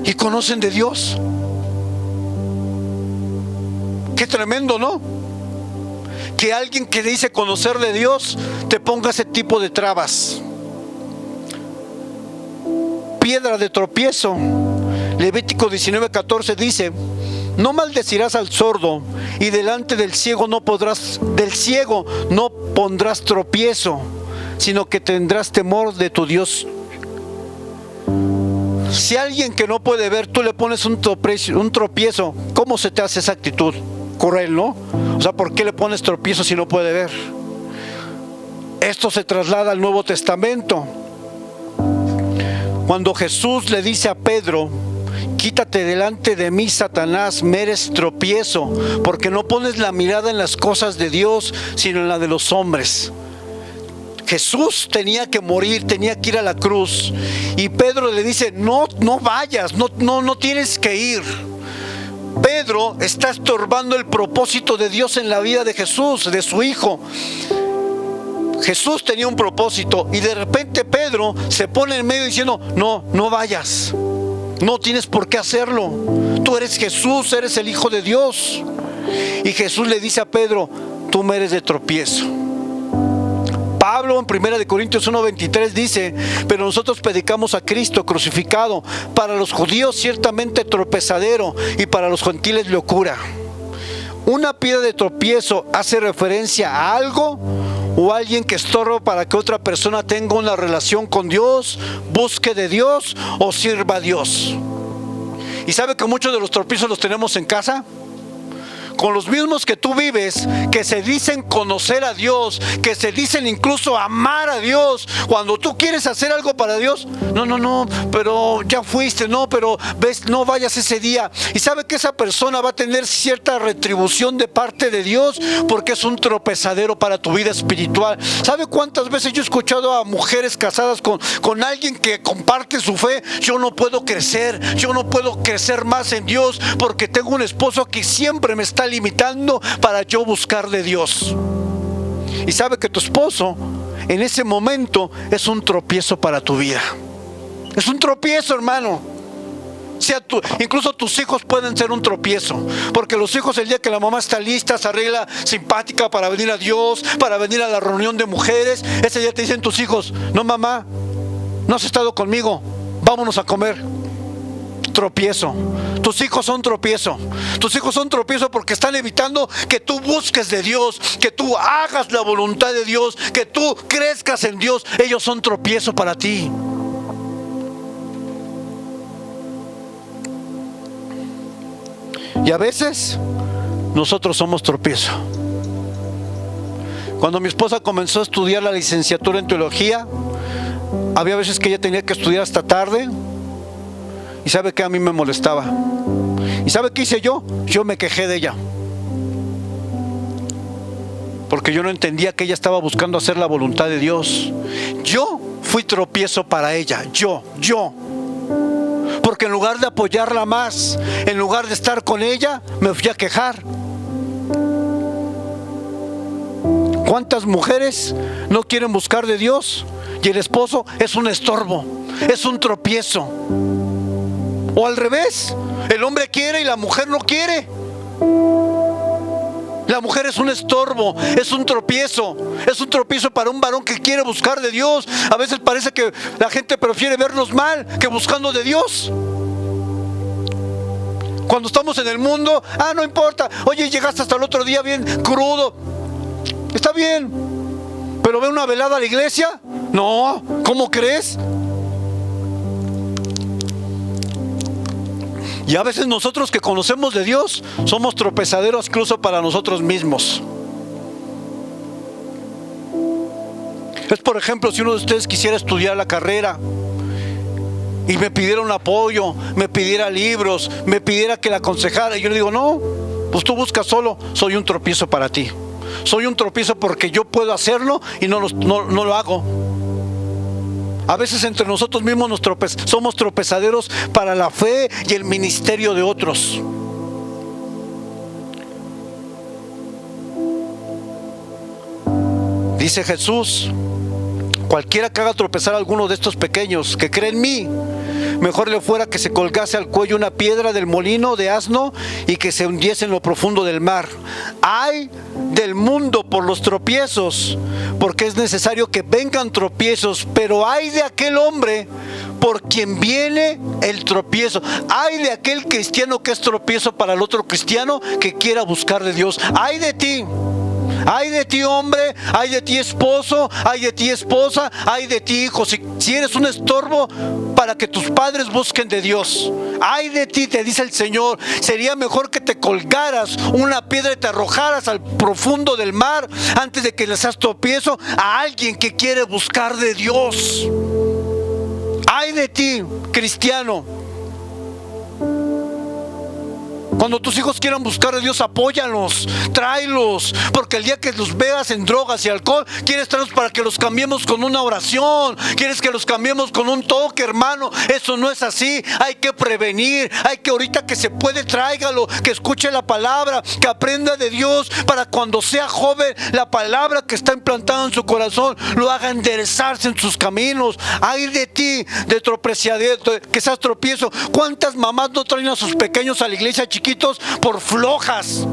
Y conocen de Dios. Qué tremendo, ¿no? Que alguien que dice conocer de Dios te ponga ese tipo de trabas. Piedra de tropiezo. Levítico 19:14 dice: no maldecirás al sordo, y delante del ciego no pondrás tropiezo, sino que tendrás temor de tu Dios. Si a alguien que no puede ver tú le pones un tropiezo, ¿cómo se te hace esa actitud? Cruel, ¿no? O sea, ¿por qué le pones tropiezo si no puede ver? Esto se traslada al Nuevo Testamento. Cuando Jesús le dice a Pedro quítate delante de mí, Satanás, me eres tropiezo, porque no pones la mirada en las cosas de Dios, sino en la de los hombres. Jesús tenía que morir, tenía que ir a la cruz, y Pedro le dice, no vayas, no tienes que ir. Pedro está estorbando el propósito de Dios en la vida de Jesús, de su hijo. Jesús tenía un propósito y de repente Pedro se pone en medio diciendo, no vayas, no tienes por qué hacerlo, tú eres Jesús, eres el Hijo de Dios. Y Jesús le dice a Pedro, tú me eres de tropiezo. Pablo en 1 Corintios 1:23 dice, pero nosotros predicamos a Cristo crucificado, para los judíos ciertamente tropezadero y para los gentiles locura. Una piedra de tropiezo hace referencia a algo o a alguien que estorba para que otra persona tenga una relación con Dios, busque de Dios o sirva a Dios. ¿Y sabe que muchos de los tropiezos los tenemos en casa? Con los mismos que tú vives, que se dicen conocer a Dios, que se dicen incluso amar a Dios. Cuando tú quieres hacer algo para Dios, no, pero ya fuiste, pero ves, no vayas ese día. Y sabe que esa persona va a tener cierta retribución de parte de Dios, porque es un tropezadero para tu vida espiritual. ¿Sabe cuántas veces yo he escuchado a mujeres casadas con alguien que comparte su fe? Yo no puedo crecer más en Dios, porque tengo un esposo que siempre me está limitando para yo buscar de Dios. Y sabe que tu esposo en ese momento es un tropiezo para tu vida. Es un tropiezo, hermano. Incluso tus hijos pueden ser un tropiezo, porque los hijos, el día que la mamá está lista, se arregla simpática para venir a Dios, para venir a la reunión de mujeres, ese día te dicen tus hijos, no mamá, no has estado conmigo, vámonos a comer. Tropiezo. Tus hijos son tropiezo. Tus hijos son tropiezo porque están evitando que tú busques de Dios, que tú hagas la voluntad de Dios, que tú crezcas en Dios. Ellos son tropiezo para ti. Y a veces nosotros somos tropiezo. Cuando mi esposa comenzó a estudiar la licenciatura en teología, había veces que ella tenía que estudiar hasta tarde. Y sabe que a mí me molestaba. ¿Y sabe qué hice yo? Yo me quejé de ella, porque yo no entendía que ella estaba buscando hacer la voluntad de Dios. Yo fui tropiezo para ella. Yo. Porque en lugar de apoyarla más, en lugar de estar con ella, me fui a quejar. ¿Cuántas mujeres no quieren buscar de Dios? Y el esposo es un estorbo, es un tropiezo. O al revés, el hombre quiere y la mujer no quiere. La mujer es un estorbo, es un tropiezo para un varón que quiere buscar de Dios. A veces parece que la gente prefiere vernos mal que buscando de Dios. Cuando estamos en el mundo, no importa, oye, llegaste hasta el otro día bien crudo, está bien, pero ve una velada a la iglesia, no, ¿cómo crees? Y a veces nosotros que conocemos de Dios somos tropezaderos incluso para nosotros mismos. Es, por ejemplo, si uno de ustedes quisiera estudiar la carrera y me pidiera un apoyo, me pidiera libros, me pidiera que la aconsejara, y yo le digo, no, pues tú buscas solo. Soy un tropiezo para ti. Soy un tropiezo porque yo puedo hacerlo y no lo hago. A veces entre nosotros mismos somos tropezaderos para la fe y el ministerio de otros. Dice Jesús, cualquiera que haga tropezar a alguno de estos pequeños que cree en mí, mejor le fuera que se colgase al cuello una piedra del molino de asno y que se hundiese en lo profundo del mar. Ay del mundo por los tropiezos, porque es necesario que vengan tropiezos, pero ay de aquel hombre por quien viene el tropiezo. Ay de aquel cristiano que es tropiezo para el otro cristiano que quiera buscar de Dios. Ay de ti. Ay de ti, hombre, ay de ti, esposo, ay de ti, esposa, ay de ti, hijo, si eres un estorbo para que tus padres busquen de Dios. Ay de ti, te dice el Señor, sería mejor que te colgaras una piedra y te arrojaras al profundo del mar antes de que le seas tropiezo a alguien que quiere buscar de Dios. Ay de ti, cristiano. Cuando tus hijos quieran buscar a Dios, apóyalos, tráelos, porque el día que los veas en drogas y alcohol, quieres traerlos para que los cambiemos con una oración, quieres que los cambiemos con un toque, hermano. Eso no es así. Hay que prevenir, hay que ahorita que se puede, tráigalo, que escuche la palabra, que aprenda de Dios, para cuando sea joven, la palabra que está implantada en su corazón lo haga enderezarse en sus caminos. Ay de ti, de tropeciadero, que seas tropiezo. ¿Cuántas mamás no traen a sus pequeños a la iglesia chiquitos por flojas?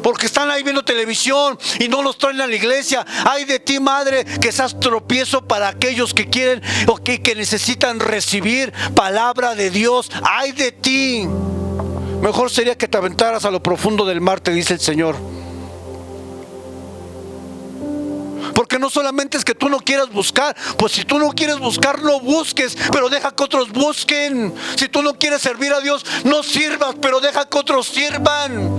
Porque están ahí viendo televisión y no los traen a la iglesia. Ay de ti, madre, que seas tropiezo para aquellos que quieren o que necesitan recibir palabra de Dios. Ay de ti. Mejor sería que te aventaras a lo profundo del mar, te dice el Señor. Porque no solamente es que tú no quieras buscar, pues si tú no quieres buscar, no busques, pero deja que otros busquen. Si tú no quieres servir a Dios, no sirvas, pero deja que otros sirvan.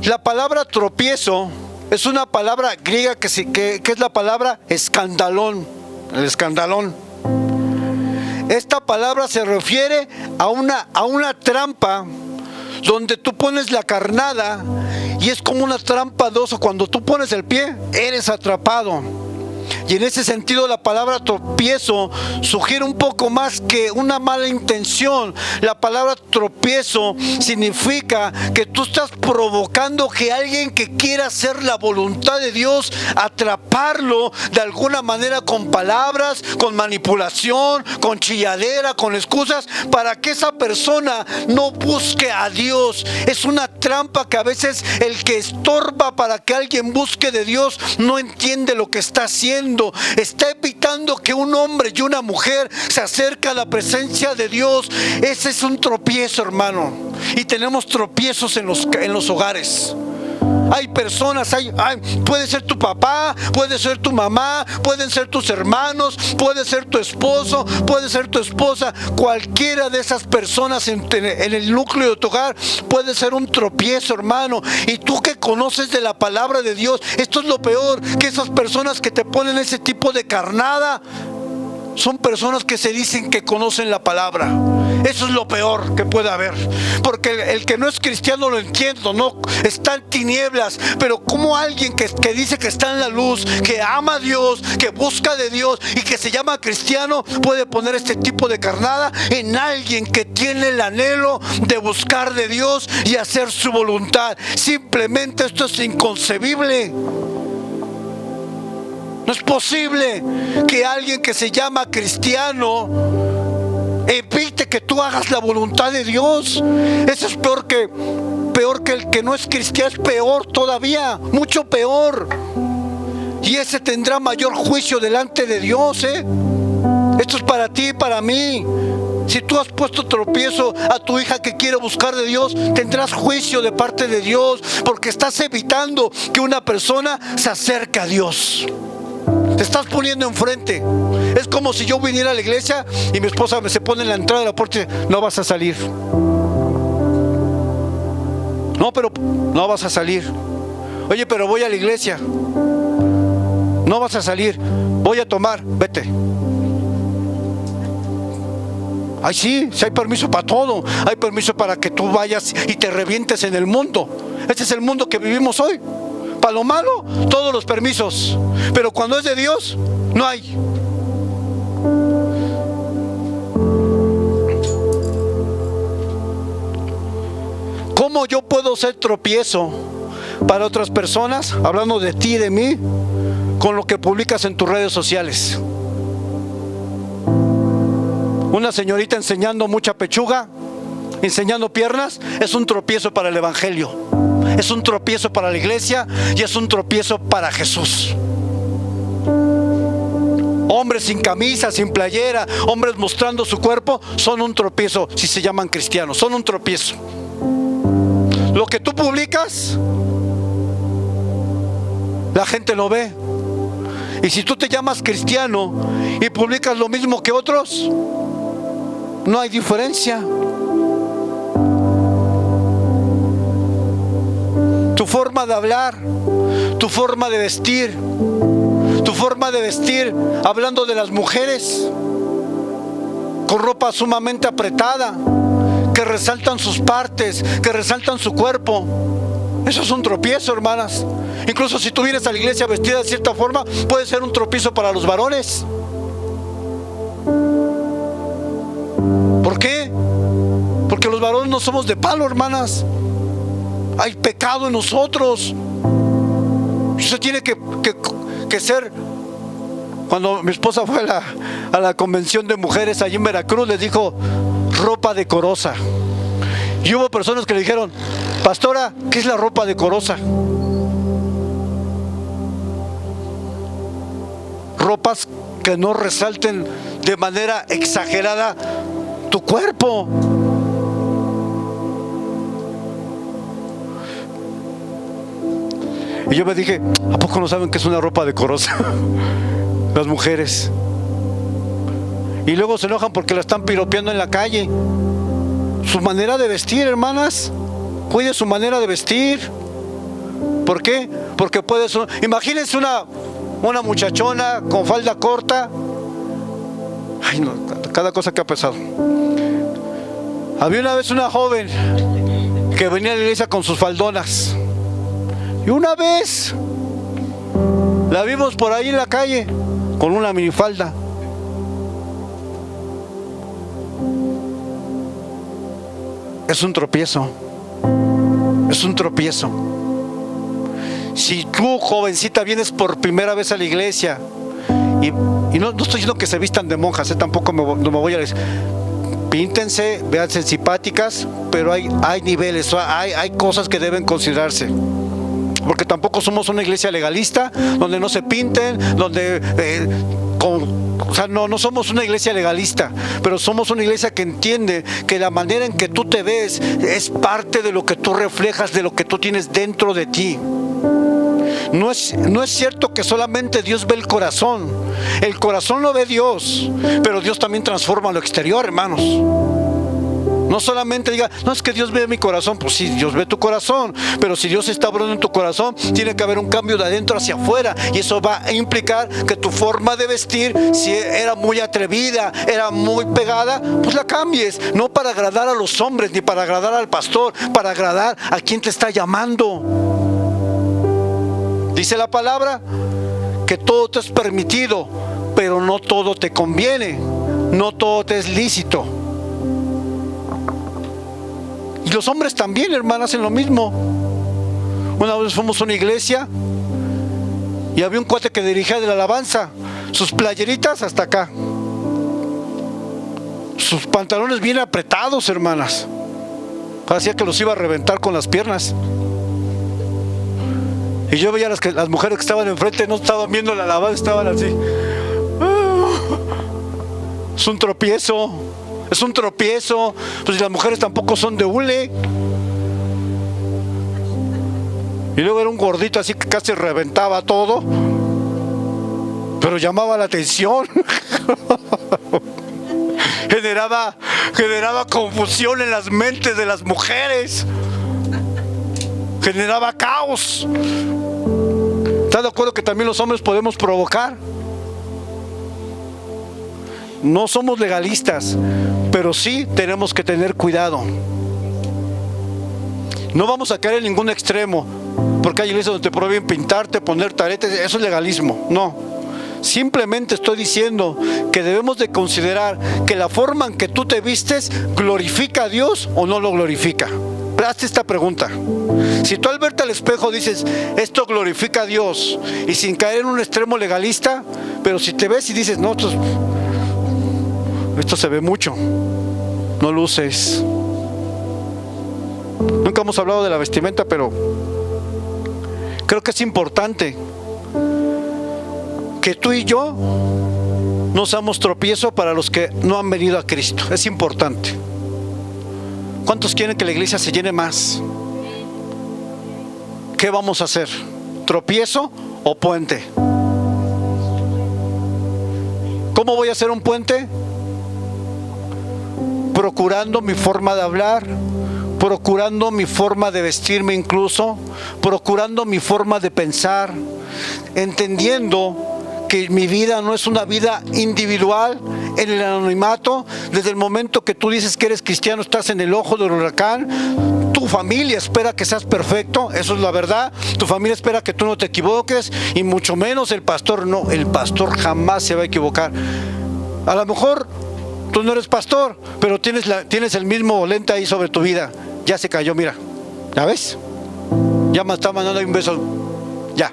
La palabra tropiezo es una palabra griega que es la palabra escandalón, el escandalón. Esta palabra se refiere a una trampa donde tú pones la carnada y es como una trampa de oso. Cuando tú pones el pie, eres atrapado. Y en ese sentido la palabra tropiezo sugiere un poco más que una mala intención. La palabra tropiezo significa que tú estás provocando que alguien que quiera hacer la voluntad de Dios, atraparlo de alguna manera con palabras, con manipulación, con chilladera, con excusas, para que esa persona no busque a Dios. Es una trampa que a veces el que estorba para que alguien busque de Dios no entiende lo que está haciendo. Está evitando que un hombre y una mujer se acerque a la presencia de Dios. Ese es un tropiezo, hermano. Y tenemos tropiezos en los hogares. Hay personas, puede ser tu papá, puede ser tu mamá, pueden ser tus hermanos, puede ser tu esposo, puede ser tu esposa. Cualquiera de esas personas en el núcleo de tu hogar puede ser un tropiezo, hermano. Y tú que conoces de la palabra de Dios, esto es lo peor, que esas personas que te ponen ese tipo de carnada son personas que se dicen que conocen la palabra. Eso es lo peor que puede haber, porque el que no es cristiano, lo entiendo, no está en tinieblas, pero como alguien que dice que está en la luz, que ama a Dios, que busca de Dios y que se llama cristiano, puede poner este tipo de carnada en alguien que tiene el anhelo de buscar de Dios y hacer su voluntad? Simplemente esto es inconcebible. No es posible que alguien que se llama cristiano evite que tú hagas la voluntad de Dios. Eso es peor que el que no es cristiano. Es peor todavía, mucho peor. Y ese tendrá mayor juicio delante de Dios, Esto es para ti y para mí. Si tú has puesto tropiezo a tu hija que quiere buscar de Dios, tendrás juicio de parte de Dios, porque estás evitando que una persona se acerque a Dios. Te estás poniendo enfrente. Es como si yo viniera a la iglesia y mi esposa se pone en la entrada de la puerta y dice: no vas a salir. No, pero no vas a salir. Oye, pero voy a la iglesia. No vas a salir. Voy a tomar. Vete. Ay, sí hay permiso para todo. Hay permiso para que tú vayas y te revientes en el mundo. Este es el mundo que vivimos hoy. Para lo malo, todos los permisos. Pero cuando es de Dios, no hay. ¿Cómo yo puedo ser tropiezo para otras personas? Hablando de ti y de mí, con lo que publicas en tus redes sociales. Una señorita enseñando mucha pechuga, enseñando piernas, es un tropiezo para el evangelio. Es un tropiezo para la iglesia y es un tropiezo para Jesús. Hombres sin camisa, sin playera, hombres mostrando su cuerpo, son un tropiezo si se llaman cristianos, son un tropiezo. Lo que tú publicas, la gente lo ve. Y si tú te llamas cristiano y publicas lo mismo que otros, no hay diferencia. Tu forma de hablar, tu forma de vestir. Tu forma de vestir, hablando de las mujeres, con ropa sumamente apretada, que resaltan sus partes, que resaltan su cuerpo. Eso es un tropiezo, hermanas. Incluso si tú vienes a la iglesia vestida de cierta forma, puede ser un tropiezo para los varones. ¿Por qué? Porque los varones no somos de palo, hermanas. Hay pecado en nosotros. Eso tiene que ser. Cuando mi esposa fue a la convención de mujeres allí en Veracruz, les dijo ropa decorosa. Y hubo personas que le dijeron: pastora, ¿qué es la ropa decorosa? Ropas que no resalten de manera exagerada tu cuerpo. Y yo me dije: ¿a poco no saben qué es una ropa decorosa? Las mujeres. Y luego se enojan porque la están piropeando en la calle. Su manera de vestir, hermanas. Cuide su manera de vestir. ¿Por qué? Porque puede ser. Imagínense una muchachona con falda corta. Ay, no, cada cosa que ha pasado. Había una vez una joven que venía a la iglesia con sus faldonas. Y una vez la vimos por ahí en la calle con una minifalda. Es un tropiezo. Es un tropiezo. Si tú, jovencita, vienes por primera vez a la iglesia y no estoy diciendo que se vistan de monjas, tampoco no me voy a decir. Píntense, véanse simpáticas, pero hay niveles, hay cosas que deben considerarse. Porque tampoco somos una iglesia legalista, donde no se pinten, donde no somos una iglesia legalista, pero somos una iglesia que entiende que la manera en que tú te ves es parte de lo que tú reflejas, de lo que tú tienes dentro de ti. No es cierto que solamente Dios ve el corazón. El corazón lo ve Dios, pero Dios también transforma lo exterior, hermanos. No solamente diga: no, es que Dios ve mi corazón. Pues sí, Dios ve tu corazón, pero si Dios está obrando en tu corazón, tiene que haber un cambio de adentro hacia afuera, y eso va a implicar que tu forma de vestir, si era muy atrevida, era muy pegada, pues la cambies. No para agradar a los hombres, ni para agradar al pastor, para agradar a quien te está llamando. Dice la palabra que todo te es permitido, pero no todo te conviene, no todo te es lícito. Y los hombres también, hermanas, hacen lo mismo. Una vez fuimos a una iglesia y había un cuate que dirigía de la alabanza, sus playeritas hasta acá, sus pantalones bien apretados, hermanas. Parecía que los iba a reventar con las piernas. Y yo veía las mujeres que estaban enfrente, no estaban viendo la alabanza, estaban así. Es un tropiezo. Es un tropiezo. Pues las mujeres tampoco son de hule. Y luego era un gordito así que casi reventaba todo, pero llamaba la atención. generaba confusión en las mentes de las mujeres. Generaba caos. ¿Estás de acuerdo que también los hombres podemos provocar? No somos legalistas, pero sí tenemos que tener cuidado. No vamos a caer en ningún extremo, porque hay iglesias donde te prohíben pintarte, ponerte aretes. Eso es legalismo. No. Simplemente estoy diciendo que debemos de considerar que la forma en que tú te vistes glorifica a Dios o no lo glorifica. Hazte esta pregunta. Si tú al verte al espejo dices: esto glorifica a Dios, y sin caer en un extremo legalista, pero si te ves y dices: no, esto se ve mucho, no luces. Nunca hemos hablado de la vestimenta, pero creo que es importante que tú y yo no seamos tropiezo para los que no han venido a Cristo. Es importante. ¿Cuántos quieren que la iglesia se llene más? ¿Qué vamos a hacer? ¿Tropiezo o puente? ¿Cómo voy a hacer un puente? Procurando mi forma de hablar, procurando mi forma de vestirme incluso, procurando mi forma de pensar, entendiendo que mi vida no es una vida individual en el anonimato. Desde el momento que tú dices que eres cristiano, estás en el ojo del huracán. Tu familia espera que seas perfecto, eso es la verdad. Tu familia espera que tú no te equivoques, y mucho menos el pastor. No, el pastor jamás se va a equivocar. A lo mejor tú no eres pastor, pero tienes el mismo lente ahí sobre tu vida. Ya se cayó, mira, ¿ya ves? Ya me está mandando ahí un beso. Ya.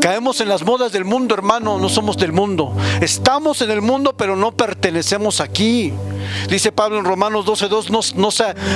Caemos en las modas del mundo, hermano. No somos del mundo. Estamos en el mundo, pero no pertenecemos aquí. Dice Pablo en Romanos 12:2,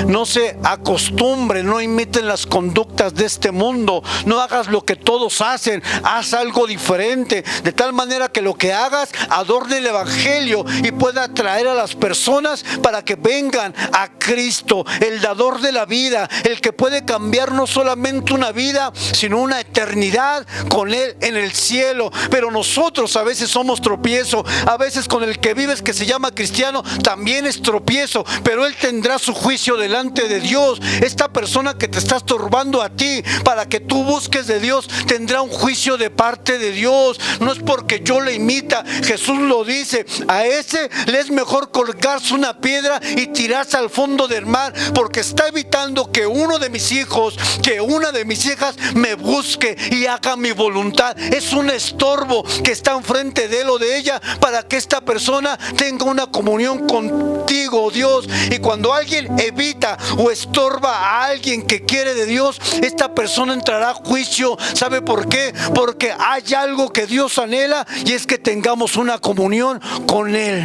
no se acostumbren, no imiten las conductas de este mundo, no hagas lo que todos hacen, haz algo diferente, de tal manera que lo que hagas adorne el evangelio y pueda atraer a las personas para que vengan a Cristo, el dador de la vida, el que puede cambiar no solamente una vida, sino una eternidad con Él en el cielo. Pero nosotros a veces somos tropiezo, a veces con el que vives, que se llama cristiano, también es tropiezo, pero Él tendrá su juicio delante de Dios. Esta persona que te está estorbando a ti para que tú busques de Dios tendrá un juicio de parte de Dios. No es porque yo le imita. Jesús lo dice: a ese le es mejor colgarse una piedra y tirarse al fondo del mar, porque está evitando que uno de mis hijos, que una de mis hijas me busque y haga mi voluntad. Es un estorbo que está enfrente de él o de ella para que esta persona tenga una comunión contigo, Dios. Y cuando alguien evita o estorba a alguien que quiere de Dios, esta persona entrará a juicio. ¿Sabe por qué? Porque hay algo que Dios anhela, y es que tengamos una comunión con Él.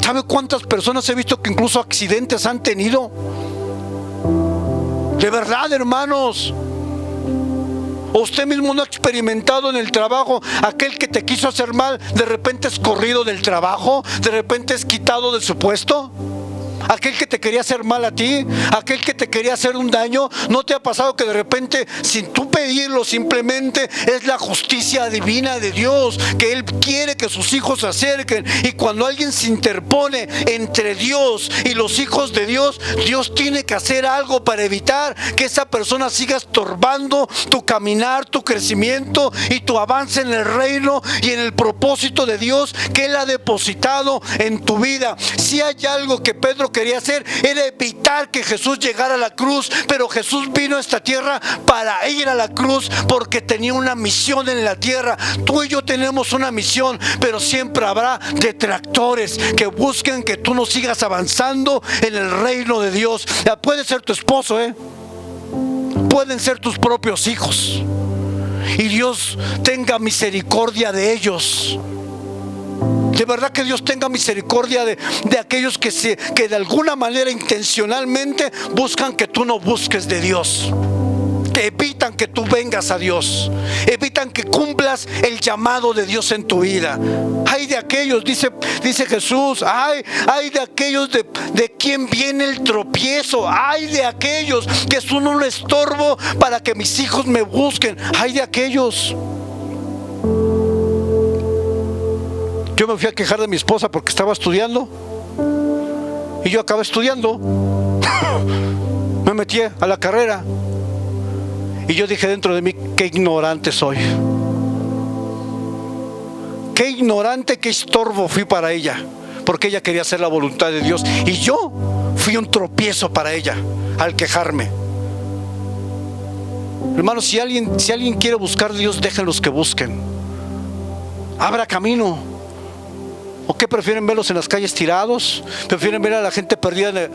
¿Sabe cuántas personas he visto que incluso accidentes han tenido? De verdad, hermanos. ¿O usted mismo no ha experimentado en el trabajo aquel que te quiso hacer mal, de repente es corrido del trabajo, de repente es quitado de su puesto? Aquel que te quería hacer mal a ti, aquel que te quería hacer un daño. ¿No te ha pasado que de repente, sin tú pedirlo, simplemente es la justicia divina de Dios, que Él quiere que sus hijos se acerquen? Y cuando alguien se interpone entre Dios y los hijos de Dios, Dios tiene que hacer algo para evitar que esa persona siga estorbando tu caminar, tu crecimiento y tu avance en el reino y en el propósito de Dios que Él ha depositado en tu vida. Si hay algo que Pedro quería hacer, era evitar que Jesús llegara a la cruz, pero Jesús vino a esta tierra para ir a la cruz porque tenía una misión en la tierra. Tú y yo tenemos una misión, pero siempre habrá detractores que busquen que tú no sigas avanzando en el reino de Dios. Puede ser tu esposo, pueden ser tus propios hijos, y Dios tenga misericordia de ellos. De verdad que Dios tenga misericordia de aquellos que de alguna manera intencionalmente buscan que tú no busques de Dios, que evitan que tú vengas a Dios, evitan que cumplas el llamado de Dios en tu vida. Hay de aquellos, dice Jesús, hay de aquellos de quien viene el tropiezo. Hay de aquellos que son un estorbo para que mis hijos me busquen. Hay de aquellos. Yo me fui a quejar de mi esposa porque estaba estudiando, y yo acabé estudiando. Me metí a la carrera y yo dije dentro de mí: qué ignorante soy, qué ignorante, qué estorbo fui para ella, porque ella quería hacer la voluntad de Dios y yo fui un tropiezo para ella al quejarme. Hermanos, si alguien quiere buscar a Dios, déjenlos que busquen. Abra camino. ¿O qué prefieren verlos en las calles tirados? ¿Prefieren ver a la gente perdida?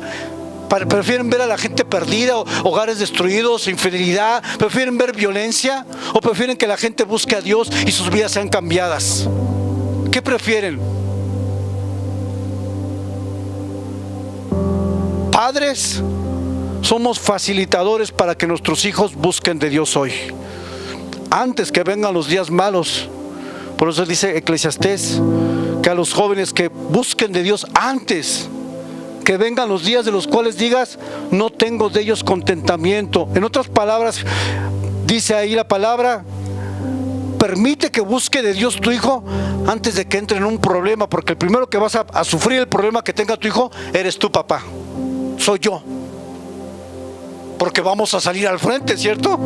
¿Prefieren ver a la gente perdida, hogares destruidos, infidelidad? ¿Prefieren ver violencia? ¿O prefieren que la gente busque a Dios y sus vidas sean cambiadas? ¿Qué prefieren? Padres, somos facilitadores para que nuestros hijos busquen de Dios hoy, antes que vengan los días malos. Por eso dice Eclesiastés que a los jóvenes que busquen de Dios antes que vengan los días de los cuales digas: no tengo de ellos contentamiento. En otras palabras, dice ahí la palabra: permite que busque de Dios tu hijo antes de que entre en un problema, porque el primero que vas a sufrir el problema que tenga tu hijo eres tú, papá. Soy yo. Porque vamos a salir al frente, ¿cierto?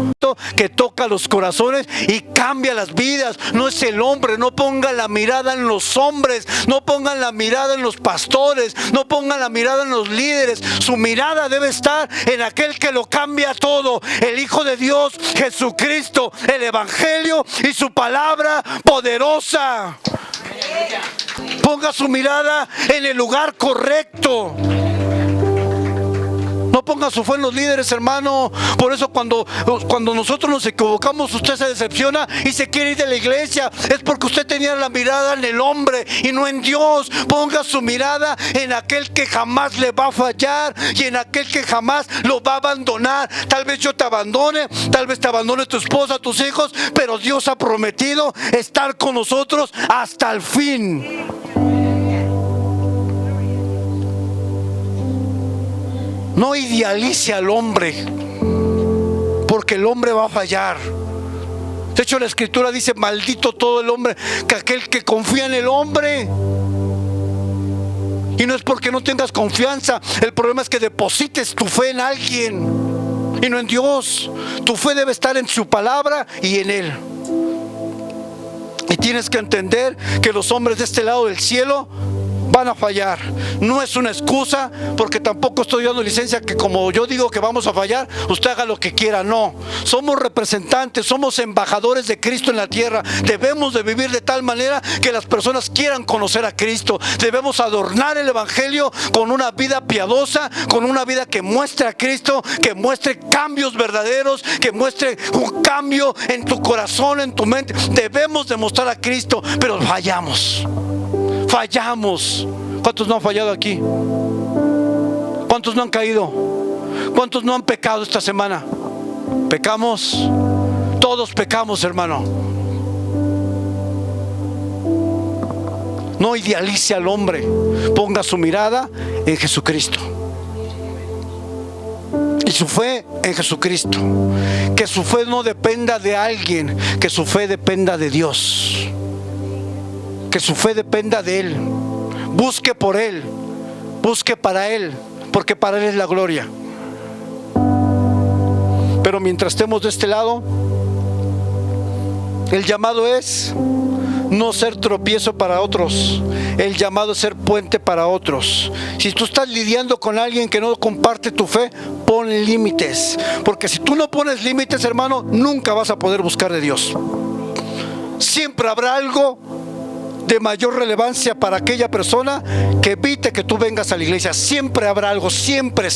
Que toca los corazones y cambia las vidas. No es el hombre. No pongan la mirada en los hombres, no pongan la mirada en los pastores, no pongan la mirada en los líderes. Su mirada debe estar en aquel que lo cambia todo, el Hijo de Dios, Jesucristo, el Evangelio y su palabra poderosa. Ponga su mirada en el lugar correcto. No ponga su fe en los líderes, hermano. Por eso cuando nosotros nos equivocamos, usted se decepciona y se quiere ir de la iglesia. Es porque usted tenía la mirada en el hombre y no en Dios. Ponga su mirada en aquel que jamás le va a fallar y en aquel que jamás lo va a abandonar. Tal vez yo te abandone, tal vez te abandone tu esposa, tus hijos, pero Dios ha prometido estar con nosotros hasta el fin. No idealice al hombre, porque el hombre va a fallar. De hecho, la Escritura dice: maldito todo el hombre, que aquel que confía en el hombre. Y no es porque no tengas confianza, el problema es que deposites tu fe en alguien y no en Dios. Tu fe debe estar en su palabra y en Él. Y tienes que entender que los hombres de este lado del cielo van a fallar. No es una excusa, porque tampoco estoy dando licencia que como yo digo que vamos a fallar, usted haga lo que quiera. No, somos representantes, somos embajadores de Cristo en la tierra. Debemos de vivir de tal manera que las personas quieran conocer a Cristo. Debemos adornar el Evangelio con una vida piadosa, con una vida que muestre a Cristo, que muestre cambios verdaderos, que muestre un cambio en tu corazón, en tu mente. Debemos demostrar a Cristo, pero fallamos. ¿Cuántos no han fallado aquí? ¿Cuántos no han caído? ¿Cuántos no han pecado esta semana? ¿Pecamos? Todos pecamos, hermano. No idealice al hombre. Ponga su mirada en Jesucristo y su fe en Jesucristo. Que su fe no dependa de alguien, que su fe dependa de Dios. Que su fe dependa de Él. Busque por Él, busque para Él, porque para Él es la gloria. Pero mientras estemos de este lado, el llamado es no ser tropiezo para otros. El llamado es ser puente para otros. Si tú estás lidiando con alguien que no comparte tu fe, pon límites. Porque si tú no pones límites, hermano, nunca vas a poder buscar de Dios. Siempre habrá algo de mayor relevancia para aquella persona que evite que tú vengas a la iglesia. Siempre habrá algo, siempre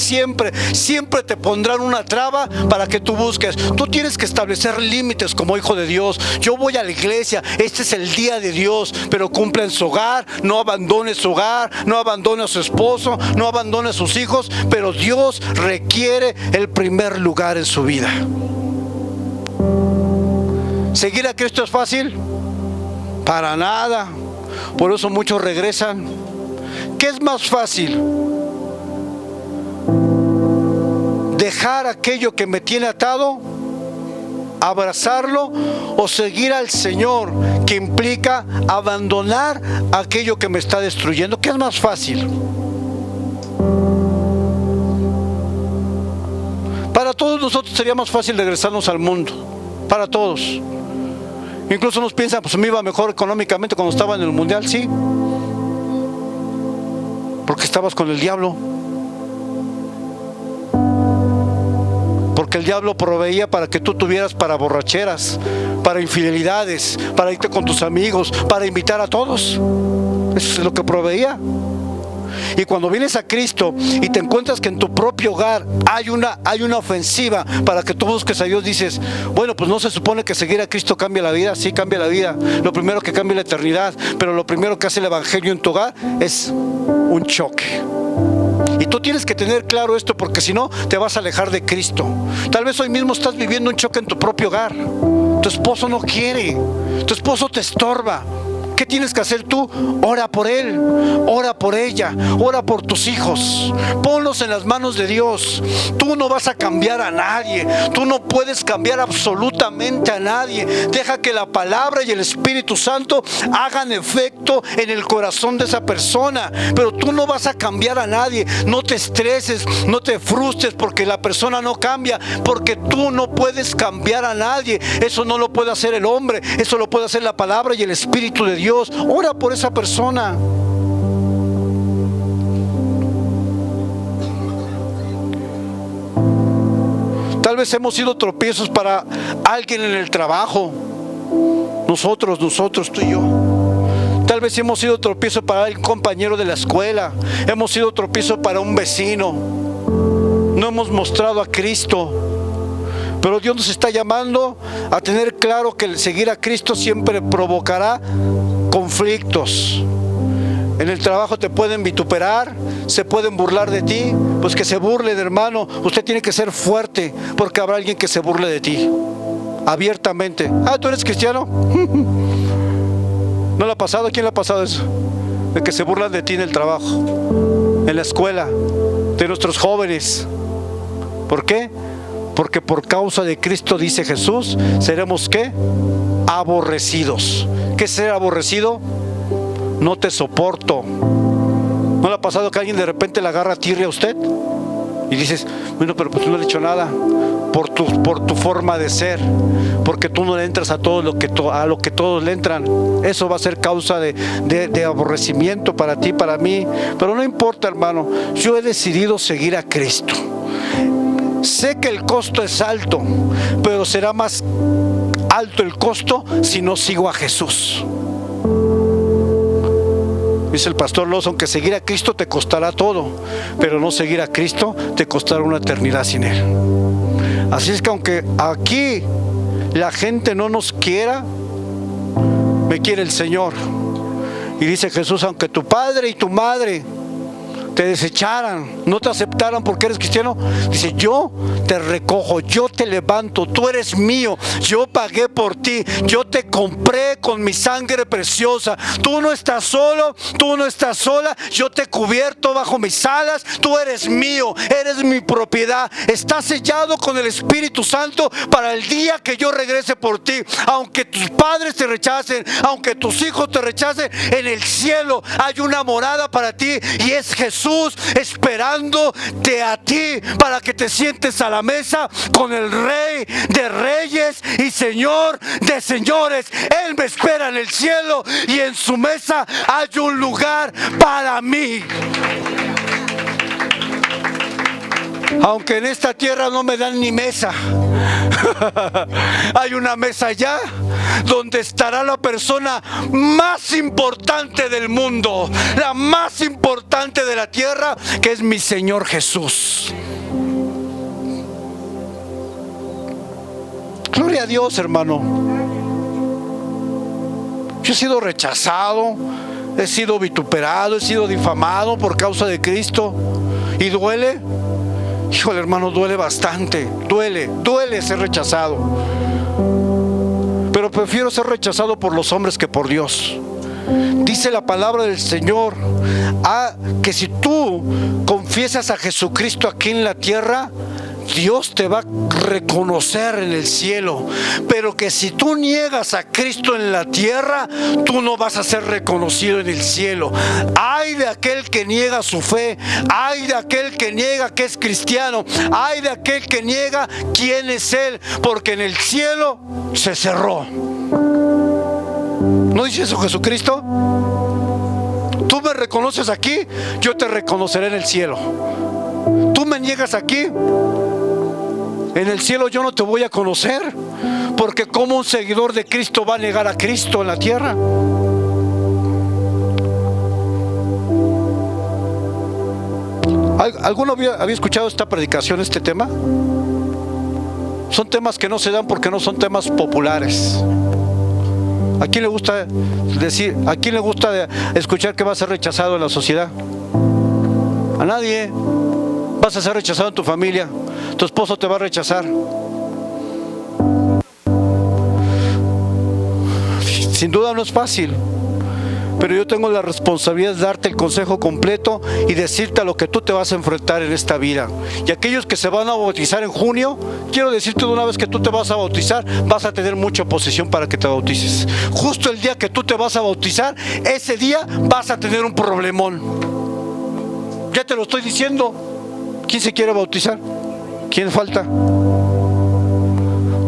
te pondrán una traba para que tú busques. Tú tienes que establecer límites como hijo de Dios. Yo voy a la iglesia, este es el día de Dios, pero cumple en su hogar, no abandone su hogar, no abandone a su esposo, no abandone a sus hijos, pero Dios requiere el primer lugar en su vida. ¿Seguir a Cristo es fácil? Para nada. Por eso muchos regresan. ¿Qué es más fácil? ¿Dejar aquello que me tiene atado? ¿Abrazarlo? ¿O seguir al Señor, que implica abandonar aquello que me está destruyendo? ¿Qué es más fácil? Para todos nosotros sería más fácil regresarnos al mundo. Para todos. Incluso nos piensan, pues me iba mejor económicamente cuando estaba en el mundial. Sí, porque estabas con el diablo. Porque el diablo proveía para que tú tuvieras para borracheras, para infidelidades, para irte con tus amigos, para invitar a todos. Eso es lo que proveía. Y cuando vienes a Cristo y te encuentras que en tu propio hogar hay una ofensiva para que tú busques a Dios, dices, bueno, pues no se supone que seguir a Cristo cambia la vida. Sí, cambia la vida. Lo primero que cambia es la eternidad, pero lo primero que hace el Evangelio en tu hogar es un choque. Y tú tienes que tener claro esto, porque si no te vas a alejar de Cristo. Tal vez hoy mismo estás viviendo un choque en tu propio hogar. Tu esposo no quiere, tu esposo te estorba. ¿Qué tienes que hacer tú? Ora por él, ora por ella, ora por tus hijos. Ponlos en las manos de Dios. Tú no vas a cambiar a nadie. Tú no puedes cambiar absolutamente a nadie. Deja que la palabra y el Espíritu Santo hagan efecto en el corazón de esa persona. Pero tú no vas a cambiar a nadie. No te estreses, no te frustres porque la persona no cambia, porque tú no puedes cambiar a nadie. Eso no lo puede hacer el hombre, eso lo puede hacer la palabra y el Espíritu de Dios. Ora por esa persona. Tal vez hemos sido tropiezos para alguien en el trabajo. Nosotros, tú y yo. Tal vez hemos sido tropiezo para el compañero de la escuela. Hemos sido tropiezo para un vecino. No hemos mostrado a Cristo. Pero Dios nos está llamando a tener claro que el seguir a Cristo siempre provocará conflictos. En el trabajo te pueden vituperar, se pueden burlar de ti. Pues que se burlen, hermano. Usted tiene que ser fuerte, porque habrá alguien que se burle de ti abiertamente. ¿Tú eres cristiano? ¿No le ha pasado? ¿A quién le ha pasado eso? De que se burlan de ti en el trabajo, en la escuela, de nuestros jóvenes. ¿Por qué? Porque por causa de Cristo, dice Jesús, seremos ¿qué? Aborrecidos. ¿Qué es ser aborrecido? No te soporto. ¿No le ha pasado que alguien de repente le agarra tirria a usted? Y dices, bueno, pero pues no le he hecho nada. Por tu forma de ser, porque tú no le entras a todo lo que todos le entran. Eso va a ser causa de aborrecimiento para ti, para mí. Pero no importa, hermano. Yo he decidido seguir a Cristo. Sé que el costo es alto, pero será más alto el costo si no sigo a Jesús. Dice el pastor Lawson que seguir a Cristo te costará todo, pero no seguir a Cristo te costará una eternidad sin Él. Así es que aunque aquí la gente no nos quiera, me quiere el Señor. Y dice Jesús, aunque tu padre y tu madre te desecharan, no te aceptaran porque eres cristiano, dice, yo te recojo, yo te levanto, tú eres mío, yo pagué por ti, yo te compré con mi sangre preciosa. Tú no estás solo, tú no estás sola, yo te he cubierto bajo mis alas, tú eres mío, eres mi propiedad, estás sellado con el Espíritu Santo para el día que yo regrese por ti. Aunque tus padres te rechacen, aunque tus hijos te rechacen, en el cielo hay una morada para ti y es Jesús esperándote a ti para que te sientes a la mesa con el Rey de Reyes y Señor de Señores. Él me espera en el cielo y en su mesa hay un lugar para mí. Aunque en esta tierra no me dan ni mesa, hay una mesa allá donde estará la persona más importante del mundo, la más importante de la tierra, que es mi Señor Jesús. Gloria a Dios, hermano. Yo he sido rechazado, he sido vituperado, he sido difamado por causa de Cristo. ¿Y duele? Híjole, hermano, duele bastante. Duele ser rechazado. Pero prefiero ser rechazado por los hombres que por Dios. Dice la palabra del Señor que si tú confiesas a Jesucristo aquí en la tierra, Dios te va a reconocer en el cielo. Pero que si tú niegas a Cristo en la tierra, tú no vas a ser reconocido en el cielo. Ay de aquel que niega su fe, ay de aquel que niega que es cristiano, ay de aquel que niega quién es Él, porque en el cielo se cerró. ¿No dice eso Jesucristo? Tú me reconoces aquí, yo te reconoceré en el cielo. Tú me niegas aquí, en el cielo yo no te voy a conocer, porque como un seguidor de Cristo va a negar a Cristo en la tierra. ¿Alguno había escuchado esta predicación, este tema? Son temas que no se dan porque no son temas populares. ¿A quién le gusta decir, a quién le gusta escuchar que va a ser rechazado en la sociedad? A nadie. Vas a ser rechazado en tu familia. Tu esposo te va a rechazar. Sin duda no es fácil. pero yo tengo la responsabilidad de darte el consejo completo y decirte a lo que tú te vas a enfrentar en esta vida. Y aquellos que se van a bautizar en junio, quiero decirte de una vez que tú te vas a bautizar, vas a tener mucha oposición para que te bautices. Justo el día que tú te vas a bautizar, ese día vas a tener un problemón. Ya te lo estoy diciendo. ¿Quién se quiere bautizar? ¿Quién falta?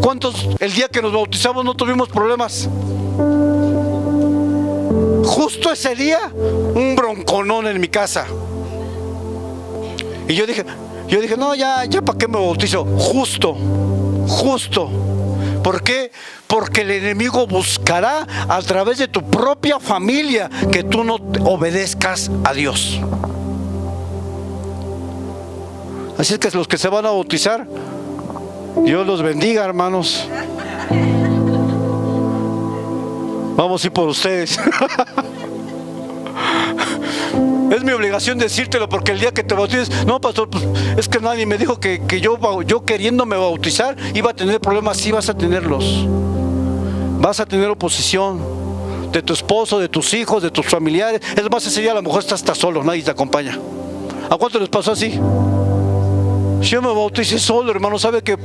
¿Cuántos el día que nos bautizamos no tuvimos problemas? Justo ese día, un bronconón en mi casa. Y yo dije, no, ya ¿para qué me bautizo? Justo. ¿Por qué? Porque el enemigo buscará a través de tu propia familia que tú no obedezcas a Dios. Así es que los que se van a bautizar, Dios los bendiga, hermanos. Vamos a ir por ustedes. Es mi obligación decírtelo, porque el día que te bautices, no, pastor, pues, es que nadie me dijo que yo queriéndome bautizar iba a tener problemas. Sí, vas a tenerlos. Vas a tener oposición de tu esposo, de tus hijos, de tus familiares. Es más, ese día a lo mejor estás solo, nadie te acompaña. ¿A cuánto les pasó así? Yo me bauticé solo, hermano. Sabe que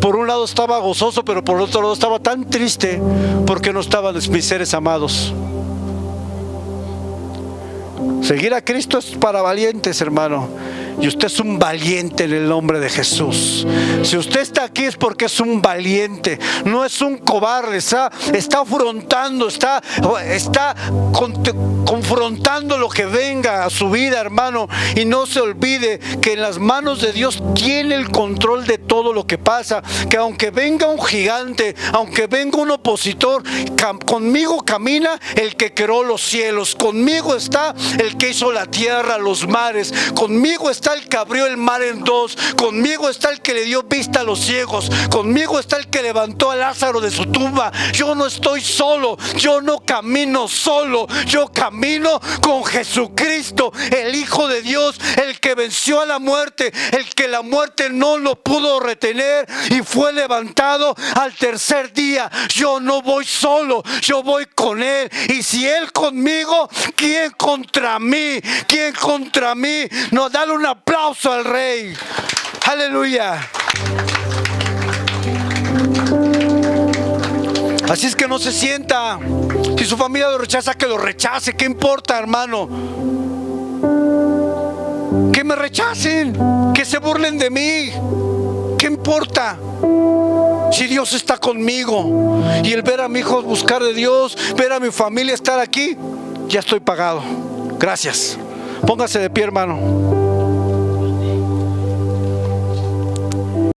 por un lado estaba gozoso, pero por otro lado estaba tan triste porque no estaban mis seres amados. Seguir a Cristo es para valientes, hermano. Y usted es un valiente en el nombre de Jesús. Si usted está aquí es porque es un valiente, no es un cobarde. Está afrontando, está confrontando lo que venga a su vida, hermano. Y no se olvide que en las manos de Dios tiene el control de todo lo que pasa. Que aunque venga un gigante, aunque venga un opositor, conmigo camina el que creó los cielos. Conmigo está el que hizo la tierra, los mares. Conmigo está el que abrió el mar en dos. Conmigo está el que le dio vista a los ciegos. Conmigo está el que levantó a Lázaro de su tumba. Yo no estoy solo, yo no camino solo, yo camino con Jesucristo, el Hijo de Dios, el que venció a la muerte, el que la muerte no lo pudo retener y fue levantado al tercer día. Yo no voy solo, yo voy con Él. Y si Él conmigo, ¿quién contra mí? ¿Quién contra mí? No, dale un aplauso al Rey. Aleluya. Así es que no se sienta. Si su familia lo rechaza, que lo rechace. ¿Qué importa, hermano? Que me rechacen, que se burlen de mí. ¿Qué importa? Si Dios está conmigo, y el ver a mi hijo buscar de Dios, ver a mi familia estar aquí, ya estoy pagado. Gracias. Póngase de pie, hermano.